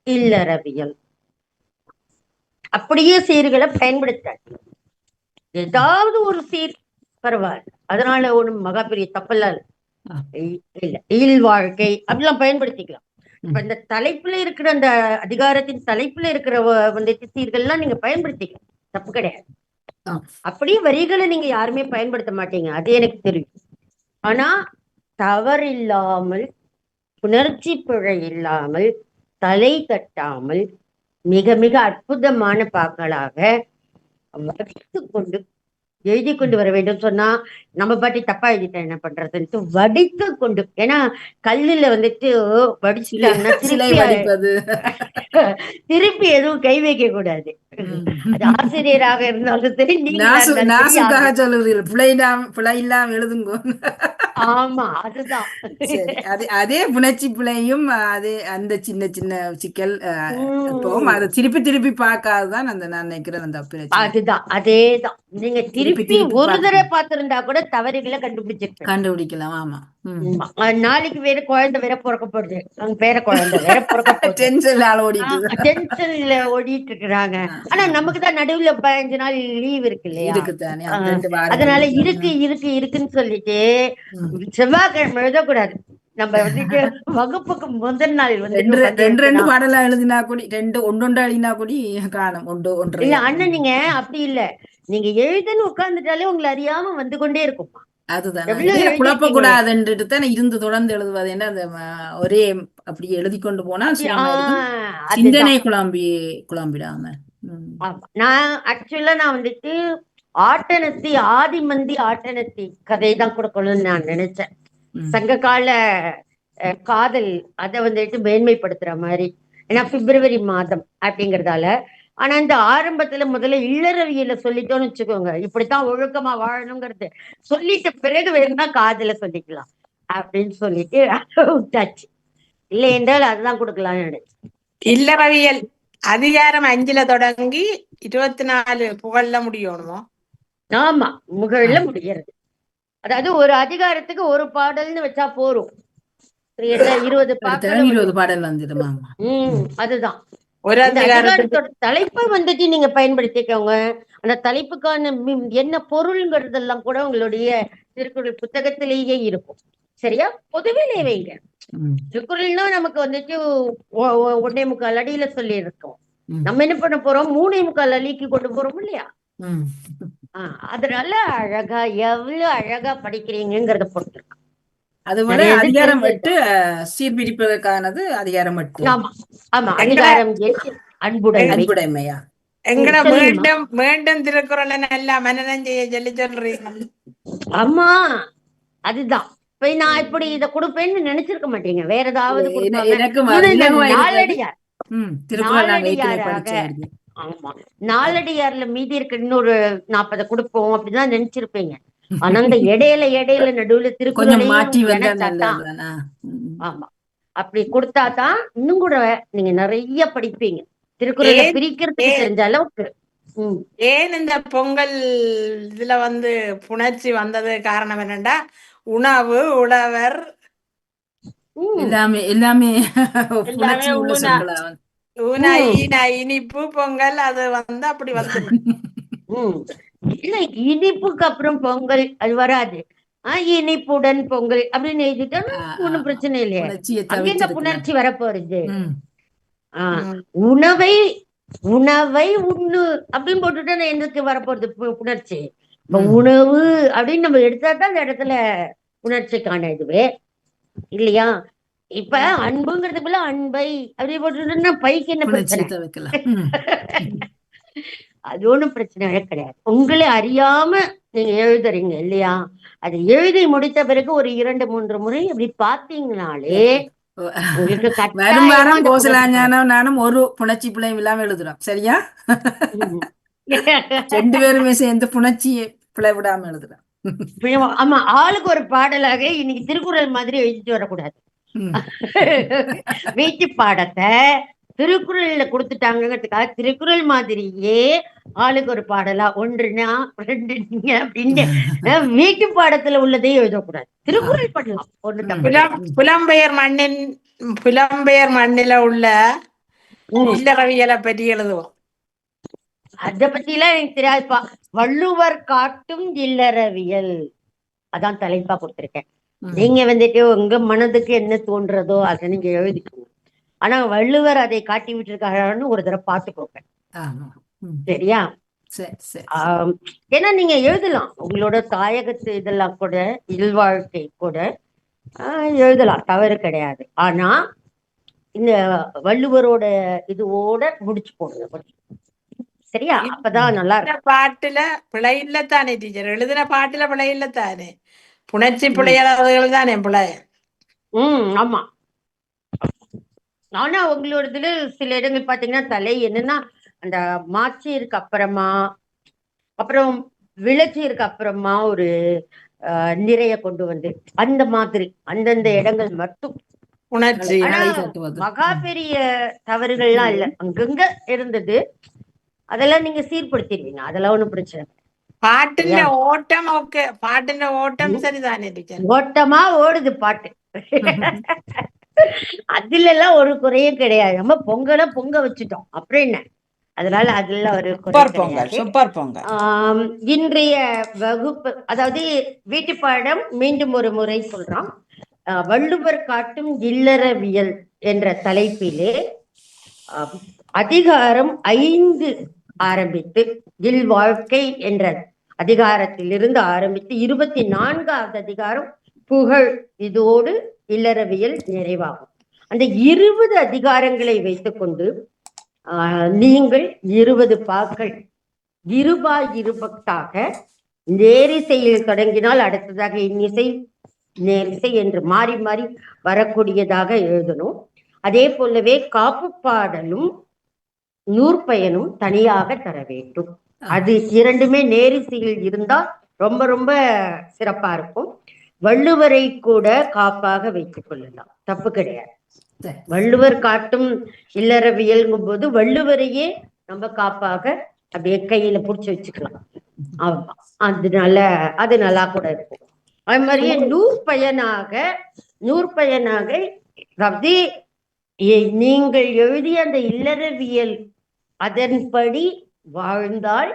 இல்லறவியல். அப்படியே சீர்களை பயன்படுத்த ஏதாவது ஒரு சீர் பரவாயில்ல, அதனால ஒண்ணும் மகா பெரிய தப்பெல்லாம் இல்ல. இல்வாழ்க்கை அப்படிலாம் பயன்படுத்திக்கலாம். இப்ப இந்த தலைப்புல இருக்கிற அந்த அதிகாரத்தின் தலைப்புல இருக்கிற வந்துட்டு சீர்கள்லாம் நீங்க பயன்படுத்திக்கலாம், தப்பு கிடையாது. அப்படியே வரிகளை நீங்க யாருமே பயன்படுத்த மாட்டீங்க, அது எனக்கு தெரியும். ஆனா தவறில்லாமல், உணர்ச்சி பிழை இல்லாமல், தலை தட்டாமல், மிக மிக அற்புதமான பாக்களாக வடித்து கொண்டு எழுதி கொண்டு வர வேண்டும். சொன்னா நம்ம பாட்டி தப்பா எழுதிட்டேன் என்ன பண்றதுன்ட்டு வடித்து கொண்டு, ஏன்னா கல்லுல வந்துட்டு வடிச்சுட்டாங்கன்னா திருப்பி எதுவும் கை வைக்க கூடாது. அது ஆசிரியராக இருந்தாலும் சரி, எழுதுங்க. ஆமா, அதுதான். அதே புணர்ச்சி பிழையும் அதே அந்த சின்ன சின்ன சிக்கல் அதை திருப்பி திருப்பி பார்க்காதுதான் அந்த நான் நினைக்கிறேன் அந்த பிரச்சனை. அதுதான், அதேதான். நீங்க திருப்பி ஒரு தடவை பார்த்திருந்தா கூட தவறுகளை கண்டுபிடிக்கலாம். ஆமா, நாளைக்கு வேற குழந்தை வேற பிறக்கப்படுது, அவங்க பேர குழந்தை வேற பிறக்கப்படுது, டென்ஷன்ல ஓடிட்டு இருக்கிறாங்க. ஆனா நமக்கு தான் நடுவுல 15 நாள் லீவ் இருக்கு இல்லையா, அதனால இருக்குன்னு சொல்லிட்டு செவ்வாய்க்கிழமை எழுதக்கூடாது. நம்ம வந்துட்டு வகுப்புக்கு முதல் நாள் வந்து 2 பாடலா எழுதினா கூடி 2 ஒன்றொன்று எழுதினா கூடி காணும். இல்ல அண்ணன், நீங்க அப்படி இல்ல, நீங்க எழுதுன்னு உட்கார்ந்துட்டாலே உங்களை அறியாம வந்து கொண்டே இருக்கும். அதுதான் குழப்பக்கூடாதுன்றது தான் இருந்து தொடர்ந்து எழுதுவது. என்ன அந்த ஒரே அப்படி எழுதி கொண்டு போனா சிந்தனை குழம்பிடாம. நான் ஆக்சுவலா வந்துட்டு ஆட்டனத்தி ஆதிமந்தி ஆட்டனத்தி கதை தான் கொடுக்கணும்னு நான் நினைச்சேன். சங்க கால காதல் அதை வந்துட்டு மேன்மைப்படுத்துற மாதிரி, ஏன்னா பிப்ரவரி மாதம் அப்படிங்கறதால. ஆனா இந்த ஆரம்பத்துல முதல்ல இல்லறவியல சொல்லிட்டோம்னு வச்சுக்கோங்க, இப்படித்தான் ஒழுக்கமா வாழணுங்கிறது சொல்லிட்ட பிறகு வேணும்னா காதல சொல்லிக்கலாம் அப்படின்னு சொல்லிட்டு விட்டாச்சு. இல்லை என்றால் அதுதான் கொடுக்கலாம்னு நினைச்சேன். இல்லறவியல் அதிகாரம் 5ல தொடங்கி 24 புகழ்ல முடியணுமோ? ஆமா, முகழ்ல முடியறது. அதாவது ஒரு அதிகாரத்துக்கு ஒரு பாடல்னு வச்சா போரும், 20 பாடல் வந்துடுமா? அதுதான். ஒரு அதிகாரத்தோட தலைப்பை வந்துட்டு நீங்க பயன்படுத்திக்கோங்க. அந்த தலைப்புக்கான என்ன பொருள்ங்கிறதெல்லாம் கூட உங்களுடைய திருக்குறள் புத்தகத்திலேயே இருக்கும். சரியா? பொதுவிலே வைங்க. திருக்குறள்னா நமக்கு வந்துட்டு 1.25 அடியில சொல்லி இருக்கோம். நம்ம என்ன பண்ண போறோம், 3.25 அடிக்கு கொண்டு போறோம் இல்லையா? அதனால அழகா, எவ்வளவு அழகா படிக்கிறீங்கிறத பொறுத்திருக்கு. அது விட அதிகாரம் 8 சீர்பிரிப்பதற்கானது அதிகாரம் 8. ஆமா ஆமா, அதிகாரம் 8 அன்புடைமையா. எங்கட மீண்டும் திருக்குறளை நல்லா மனநம் செய்ய சொல்லி சொல்றீங்க. ஆமா, அதுதான். இப்ப நான் இப்படி இத கொடுப்பேன்னு நினைச்சிருக்க மாட்டீங்க, வேற ஏதாவது ஆமா நாலடியார்ல மீதி இருக்க இன்னொரு 40 கொடுப்போம் அப்படிதான் நினைச்சிருப்பீங்க. ஆனா அந்த இடையில நடுவுல திருக்குறளையும் ஆமா அப்படி கொடுத்தாதான் இன்னும் கூட நீங்க நிறைய படிப்பீங்க. திருக்குறளை பிரிக்கிறதுக்கு தெரிஞ்ச அளவுக்கு ம். ஏன் இந்த பொங்கல் இதுல புணர்ச்சி வந்தது காரணம் என்னன்னா, உணவு, உழவர் ம். எல்லாமே எல்லாமே எல்லாமே புணர்ச்சி உள்ள ஊனா சொற்களா வந்து. ஊனா ம். ஈனா இனிப்பு பொங்கல் அது அப்படி வந்துடும். ம். இல்ல, இனிப்புக்கு அப்புறம் பொங்கல் அது வராது. இனிப்புடன் பொங்கல் அப்படின்னு எழுதிட்டோம்னா ஆ, ஒண்ணும் ஆமா. பிரச்சனை இல்லையே. புணர்ச்சியை அங்க இந்த தவிர்த்திருக்கலாம். புணர்ச்சி வரப்போறது. ம். ம். உணவை உணவை உண்ணு அப்படின்னு போட்டுட்டா எங்களுக்கு வரப்போறது புணர்ச்சி. இப்ப ம். உணவு அப்படின்னு நம்ம எடுத்தா தான் அந்த இடத்துல உணர்ச்சிக்கான இதுவே இல்லையா. இப்ப அன்புங்கிறதுக்குள்ள அன்பை அப்படி போட்டுட்டோம்னா பைக்கு என்ன புணர்ச்சியை பிரச்சனை? தவிர்க்கலாம். ம். அது ஒண்ணும் பிரச்சனையே கிடையாது. உங்களை அறியாம நீங்க எழுதுறீங்க இல்லையா, அது எழுதி முடித்த பிறகு ஒரு 2-3 முறை இப்படி பாத்தீங்கனாலே உங்களுக்கு வரும் கட்டாயமா வாரம் அந்த புணர்ச்சி வரும். கோசலாஞானம் நானும் ஒரு புணர்ச்சி பிள்ளையும் இல்லாம எழுதுறோம். சரியா? ம். 2 பேருமே சேர்ந்து புணர்ச்சியை பிழை விடாம எழுதுறோம். ஆமா, ஆளுக்கு ஒரு பாடலாக இன்னைக்கு திருக்குறள் மாதிரி எழுதிட்டு வரக்கூடாது. ம். வீட்டு பாடத்தை திருக்குறள்ல கொடுத்துட்டாங்கிறதுக்காக திருக்குறள் மாதிரியே ஆளுக்கு ஒரு பாடலா 1 2 நீங்க அப்படின்னு வீட்டு பாடத்துல உள்ளதே எழுதக்கூடாது. திருக்குறள் பண்ணலாம், ஒண்ணு தப்பு கிடையாது. புலம்பெயர் மண்ணில உள்ள இல்லறவியலை பற்றி எழுதுவோம். அத பத்தி எல்லாம் எனக்கு தெரியாதுப்பா. வள்ளுவர் காட்டும் இல்லறவியல் அதான் தலைப்பா கொடுத்திருக்கேன். நீங்க உங்க மனதுக்கு என்ன தோன்றதோ அதை நீங்க எழுதிக்கோங்க. ஆனா வள்ளுவர் அதை காட்டி விட்டுருக்காருன்னு ஒரு தடவை பார்த்துக்கோங்க. சரியா? ஏன்னா நீங்க எழுதலாம், உங்களோட தாயகத்து இதெல்லாம் கூட, இல்வாழ்க்கை கூட எழுதலாம், தவறு கிடையாது. ஆனா இந்த வள்ளுவரோட இதுவோட முடிச்சு போடுங்க. சரியா? அப்பதான் நல்லா இருக்கும். பாட்டுல பிழை இல்லத்தானே டீச்சர், எழுதின பாட்டுல பிழை இல்லத்தானே, புணர்ச்சி பிழையாதவர்கள் தானே பிழை. ஆமா. ஆனா உங்களோடதுல சில இடங்கள் பாத்தீங்கன்னா தலை என்னன்னா அந்த மாச்சீருக்கு அப்புறமா அப்புறம் விளச்சீருக்கு அப்புறமா ஒரு நிறைய கொண்டு வந்து அந்த மாதிரி அந்தந்த இடங்கள் மட்டும் உணர்ச்சி. மகா பெரிய தவறுகள்லாம் இல்ல, அங்கங்க இருந்தது. அதெல்லாம் நீங்க சீர்படுத்திடுவீங்க, அதெல்லாம் ஒண்ணும் பிரச்சனை. பாட்டுல ஓட்டம் ஓகே, பாட்டுல ஓட்டம் சரிதானே டீச்சர், ஓட்டமா ஓடுது பாட்டு. அதுல எல்லாம் ஒரு குறையும் கிடையாது. நம்ம பொங்கலை பொங்க வச்சுட்டோம், அப்புறம் என்ன, அதனால அதுல ஒரு சூப்பர் பொங்கல். இன்றைய வகுப்பு, அதாவது வீட்டு பாடம் மீண்டும் ஒரு முறை சொல்றோம். வள்ளுவர் காட்டும் இல்லறவியல் என்ற தலைப்பிலே அதிகாரம் 5 ஆரம்பித்து இல்வாழ்க்கை என்ற அதிகாரத்திலிருந்து ஆரம்பித்து 24வது அதிகாரம் புகழ், இதோடு இல்லறவியல் நிறைவாகும். அந்த 20 அதிகாரங்களை வைத்துக்கொண்டு நீங்கள் 20 பாக்கள் இருபத்தாக நேரிசையில் தொடங்கினால் அடுத்ததாக இன்னிசை நேரிசை என்று மாறி மாறி வரக்கூடியதாக எழுதணும். அதே போலவே காப்பு பாடலும் நூற்பயனும் தனியாக தர வேண்டும். அது 2மே நேரிசையில் இருந்தால் ரொம்ப ரொம்ப சிறப்பா இருக்கும். வள்ளுவரை கூட காப்பாக வைத்துக் கொள்ளலாம், தப்பு கிடையாது. வள்ளுவர் காட்டும் இல்லறவியல்ங்கும் போது வள்ளுவரையே நம்ம காப்பாக அப்படியே கையில புடிச்சு வச்சுக்கலாம். அதனால அது நல்லா கூட இருக்கும். அது மாதிரியே நூற்பயனாக அதாவது நீங்கள் எழுதிய அந்த இல்லறவியல் அதன்படி வாழ்ந்தால்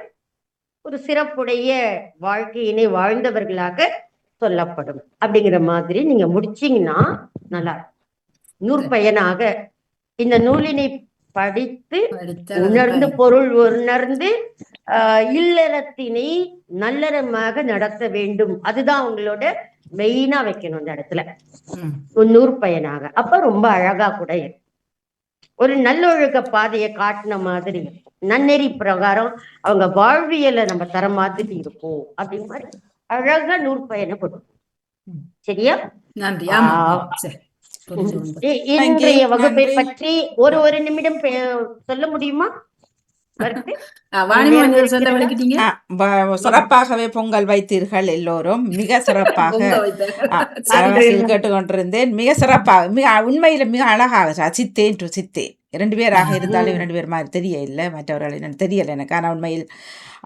ஒரு சிறப்புடைய வாழ்க்கையினை வாழ்ந்தவர்களாக சொல்லப்படும். அப்படிங்கிற மாதிரி நீங்க முடிச்சீங்கன்னா நல்லா இருக்கும். நூற்பயனாக இந்த நூலினை படித்து உணர்ந்து பொருள் உணர்ந்து இல்லறத்தினை நல்லறமாக நடத்த வேண்டும். அதுதான் உங்களோட மெயினா வைக்கணும் அந்த இடத்துல, நூற்பயனாக. அப்ப ரொம்ப அழகா கூட இருக்கும், ஒரு நல்லொழுக்க பாதையை காட்டின மாதிரி, நன்னெறி பிரகாரம் அவங்க வாழ்வியலை நம்ம தர மாதிரி இருக்கும். அப்படிங்கிற மாதிரி அழகா நூற்பயனை கொடுக்கும். சரியா? நன்றி. இன்றைய வகுப்பை பற்றி ஒரு நிமிடம் சொல்ல முடியுமா? சிறப்பாகவே பொங்கல் வைத்தீர்கள் எல்லோரும், மிக சிறப்பாக கேட்டுக்கொண்டிருந்தேன். மிக சிறப்பாக, மிக உண்மையில மிக அழகாக ரசித்தேன், ருசித்தேன். 2 பேராக இருந்தாலும் 2 பேர் மாதிரி தெரியல, மற்றவர்கள் என்னன்னு தெரியல எனக்கு. ஆனால் உண்மையில்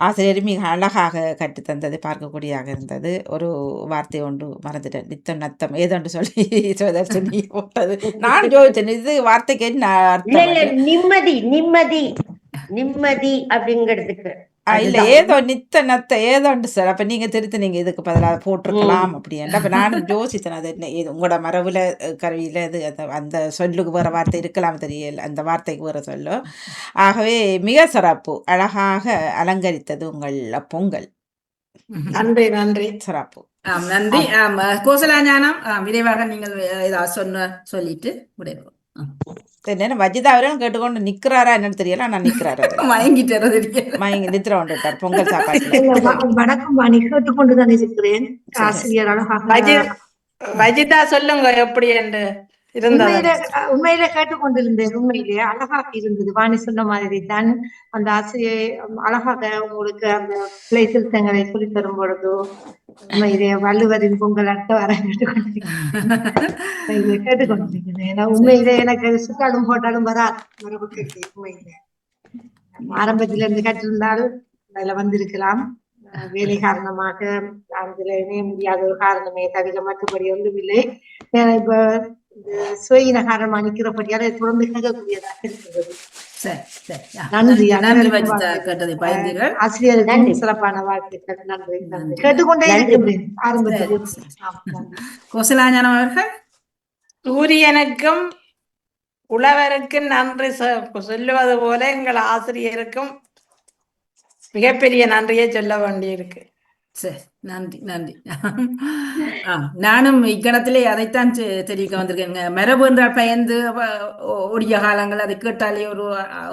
ஆசிரியர் மிக அழகாக கற்றுத்தந்தது பார்க்கக்கூடியதாக இருந்தது. ஒரு வார்த்தை ஒன்று மறந்துட்டேன், நித்தம் நத்தம் ஏதோன்று சொல்லி சுதர்ஷினி போட்டது. நான் யோசிச்சேன் இது வார்த்தைக்கு என்ன இல்ல அர்த்தம் இல்ல, நிம்மதி நிம்மதி நிம்மதி அப்படிங்கிறதுக்கு இல்ல ஏதோ நித்த நத்த ஏதோண்டு சார். அப்ப நீங்க திருத்தினீங்க, இதுக்கு பதிலாக போட்டிருக்கலாம் அப்படின்ட்டு. அப்ப நானும் யோசித்தேன் அது என்ன இது உங்களோட மரபுல கருவியில இது அந்த சொல்லுக்கு வேற வார்த்தை இருக்கலாம் தெரியல, அந்த வார்த்தைக்கு வேற சொல்லு. ஆகவே மிக சிறப்பு, அழகாக அலங்கரித்தது உங்கள் பொங்கல். நன்றி நன்றி. சிறப்பு. நன்றி. கோசலா ஞானம் விரைவாக நீங்கள் ஏதாவது சொல்லிட்டு விடைபெறும். என்ன வஜிதா அவரும் கேட்டுக்கொண்டு நிக்கிறாரா என்னன்னு தெரியல, நான் நிக்கிறாரு மயங்கி நித்திர கொண்டுட்டார் பொங்கல் சாப்பாடு. வணக்கம் வாணி, கேட்டுக்கொண்டுதான் இருக்கிறேன். ஆசிரியர் அழகாக வஜிதா சொல்லுங்க எப்படி என்று உண்மையில கேட்டுக்கொண்டிருந்தேன். உண்மையிலே அழகாக இருந்தது. வாணி சொன்ன மாதிரி தான் அந்த ஆசிரியர் அழகாக உங்களுக்கு அந்த பிழை திருத்தங்களை சொல்லி தரும் பொழுது உண்மையிலே வள்ளுவரின் பொங்கல் அட்ட வர கேட்டுக்கொண்டிருக்கிறேன். ஏன்னா உண்மையிலே எனக்கு சுட்டாலும் போட்டாலும் மரபு கேட்டு உண்மையிலே ஆரம்பத்தில இருந்து கற்றிருந்தாலும் அதுல வந்திருக்கலாம். வேலை காரணமாக அதுல இணைய முடியாத ஒரு காரணமே தவிர மற்றபடி ஒன்றும் இல்லை. இப்ப சுயின காரணமா நிக்கிறபடியால தொடர்ந்து கேட்கக்கூடியதாக இருக்கிறது. நன்றி ஆசிரியருக்கு சிறப்பான வாழ்த்துக்கள். நன்றி நன்றி. கேட்டுக்கொண்டே இருக்கிறேன் ஆரம்பத்தில். கோசலாஞானம் அவர்கள் சூரியனுக்கும் உழவருக்கும் நன்றி சொல்லுவது போல எங்கள் ஆசிரியருக்கும் மிகப்பெரிய நன்றியை சொல்ல வேண்டியிருக்கு. சரி, நன்றி நன்றி. நானும் இக்கணத்திலே அதைத்தான் தெரிவிக்க வந்திருக்கேன். மரபு என்றால் பயந்து ஓடிய காலங்கள், அதை கேட்டாலே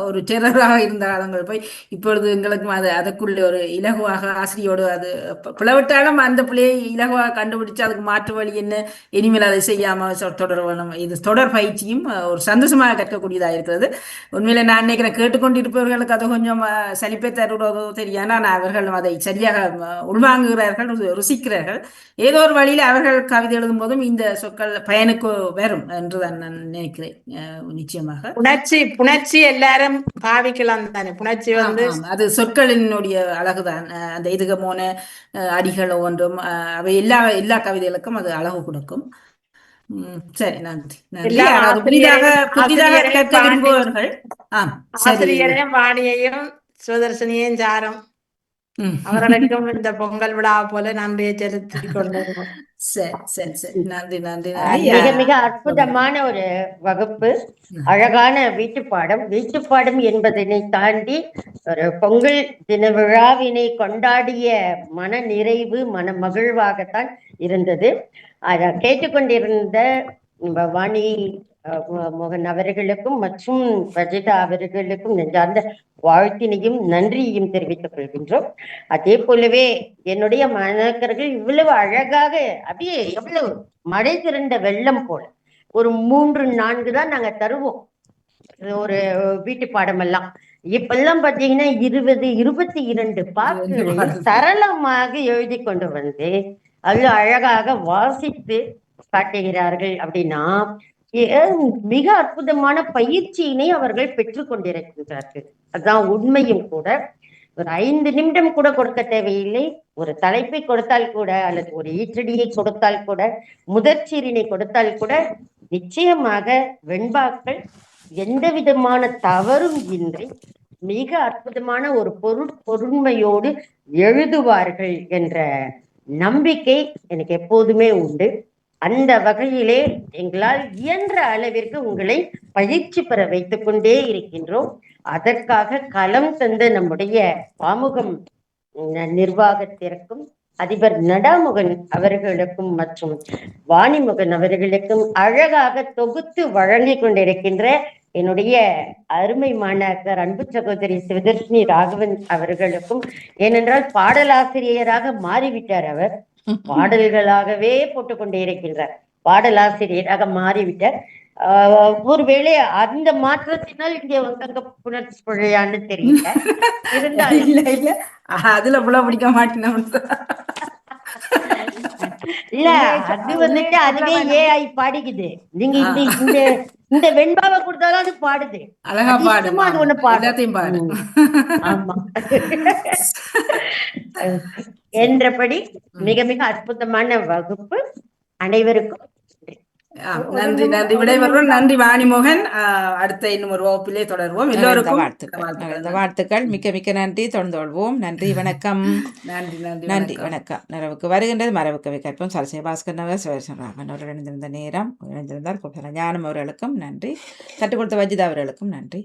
ஒரு டெரராக இருந்த காலங்கள் போய் இப்பொழுது எங்களுக்கு அதற்குள்ளே ஒரு இலகுவாக ஆசிரியோடு அது பிளவிட்டாலும் அந்த பிள்ளையை இலகுவாக கண்டுபிடிச்சு அதுக்கு மாற்று வழி என்ன, இனிமேல் அதை செய்யாமல் தொடர வேணும். இது தொடர் பயிற்சியும் ஒரு சந்தோஷமாக கற்கக்கூடியதாக இருக்கிறது. உண்மையில நான் நினைக்கிறேன் கேட்டுக்கொண்டிருப்பவர்களுக்கு அது கொஞ்சம் சலிப்பை தருவதோ தெரியாது. ஆனால் அவர்கள் அதை சரியாக உள்வாங்குகிறார்கள், ருசிக்கிறார்கள். ஏதோ ஒரு வழியில அவர்கள் கவிதை எழுதும் போதும் இந்த சொற்கள் பயனுக்கு வரும் என்றுதான் நான் நினைக்கிறேன். நிச்சயமாக புணர்ச்சி எல்லாரும் பாவிக்கலாம் தானே. புணர்ச்சி அது சொற்களினுடைய அழகுதான். அந்த இதுகமோன அடிகள் ஒன்றும் அவை எல்லா கவிதைகளுக்கும் அது அழகு கொடுக்கும். சரி, நன்றி நன்றி. புதிதாக கேட்க விரும்புபவர்கள் ஆசிரியரையும் வாணியையும் சுதர்சனியையும் சாரம் அவர்களுக்கும் இந்த பொங்கல் விழா போல நன்றியை செலுத்திக் கொண்டிருக்கோம். நன்றி நன்றி. மிக மிக அற்புதமான ஒரு வகுப்பு, அழகான வீட்டுப்பாடம் என்பதனை தாண்டி ஒரு பொங்கல் தின விழாவினை கொண்டாடிய மன நிறைவு, மன மகிழ்வாகத்தான் இருந்தது. அதை கேட்டுக்கொண்டிருந்த வாணி மோகன் அவர்களுக்கும் மற்றும் வஜிதா அவர்களுக்கும் நெஞ்சார்ந்த வாழ்த்தினையும் நன்றியையும் தெரிவித்துக் கொள்கின்றோம். அதே போலவே என்னுடைய மாணாக்கர்கள் இவ்வளவு அழகாக அப்படியே எவ்வளவு மழை திரண்ட வெள்ளம் போல ஒரு 3-4 தான் நாங்க தருவோம் ஒரு வீட்டு பாடம் எல்லாம். இப்பெல்லாம் பாத்தீங்கன்னா 20-22 பாக்களை சரளமாக எழுதி கொண்டு வந்து அது அழகாக வாசித்து காட்டுகிறார்கள். அப்படின்னா மிக அற்புதமான பயிற்சியினை அவர்கள் பெற்றுக் கொண்டிருக்கின்றார்கள். அதுதான் உண்மையும் கூட. ஒரு 5 நிமிடம் கூட கொடுக்க தேவையில்லை. ஒரு தலைப்பை கொடுத்தால் கூட, அல்லது ஒரு ஈற்றடியை கொடுத்தால் கூட, முதற்சீரினை கொடுத்தால் கூட நிச்சயமாக வெண்பாக்கள் எந்த விதமான தவறும் இன்றி மிக அற்புதமான ஒரு பொருண்மையோடு எழுதுவார்கள் என்ற நம்பிக்கை எனக்கு எப்போதுமே உண்டு. அந்த வகையிலே எங்களால் இயன்ற அளவிற்கு உங்களை பயிற்சி பெற வைத்துக் கொண்டே இருக்கின்றோம். அதற்காக களம் தந்த நம்முடைய பாமுகம் நிர்வாகத்திற்கும் அதிபர் நடாமுகன் அவர்களுக்கும் மற்றும் வாணிமுகன் அவர்களுக்கும் அழகாக தொகுத்து வழங்கி கொண்டிருக்கின்ற என்னுடைய அருமை மாணாக்கர் அன்பு சகோதரி சிவதர்ஷினி ராகவன் அவர்களுக்கும், ஏனென்றால் பாடலாசிரியராக மாறிவிட்டார். அவர் பாடல்களாகவே போட்டுக்கொண்டே இருக்கின்றார். பாடலாசிரியராக மாறிவிட்டார். ஒருவேளை அந்த மாற்றத்தினால் இங்கே வந்தாங்க புணர்ச்சி பிழையான்னு தெரியல. அதுல புல பிடிக்க மாட்டேன். இல்ல அது வந்துட்டு அதுவே ஏஐ பாடிக்குது. நீங்க இந்த இந்த இந்த வெண்பாவை கொடுத்தாலும் அது பாடுது. அழகா பாடு அதிர்ஷ்டமா அது ஒண்ணு பாடும். எல்லாத்தையும் பாடு. ஆமா. என்றபடி மிக மிக அற்புதமான வகுப்பு. அனைவருக்கும் நன்றி நன்றி விடைபெறுவோம். நன்றி வாணிமோகன். அடுத்த இன்னும் ஒரு வகுப்பிலே தொடர்வோம். எல்லோருக்கும் வாழ்த்துக்கள். மிக்க மிக்க நன்றி. தொடர்ந்து கொள்வோம். நன்றி, வணக்கம். நன்றி நன்றி நன்றி, வணக்கம். நிறைவுக்கு வருகின்றது மரபுக்கவை கற்போம். சரசே பாஸ்கர் நகர் சிவராமன் அவர்கள் இணைந்திருந்த நேரம் இணைந்திருந்தார் ஞானம் அவர்களுக்கும் நன்றி. கற்றுக் கொடுத்த வஜிதா அவர்களுக்கும் நன்றி.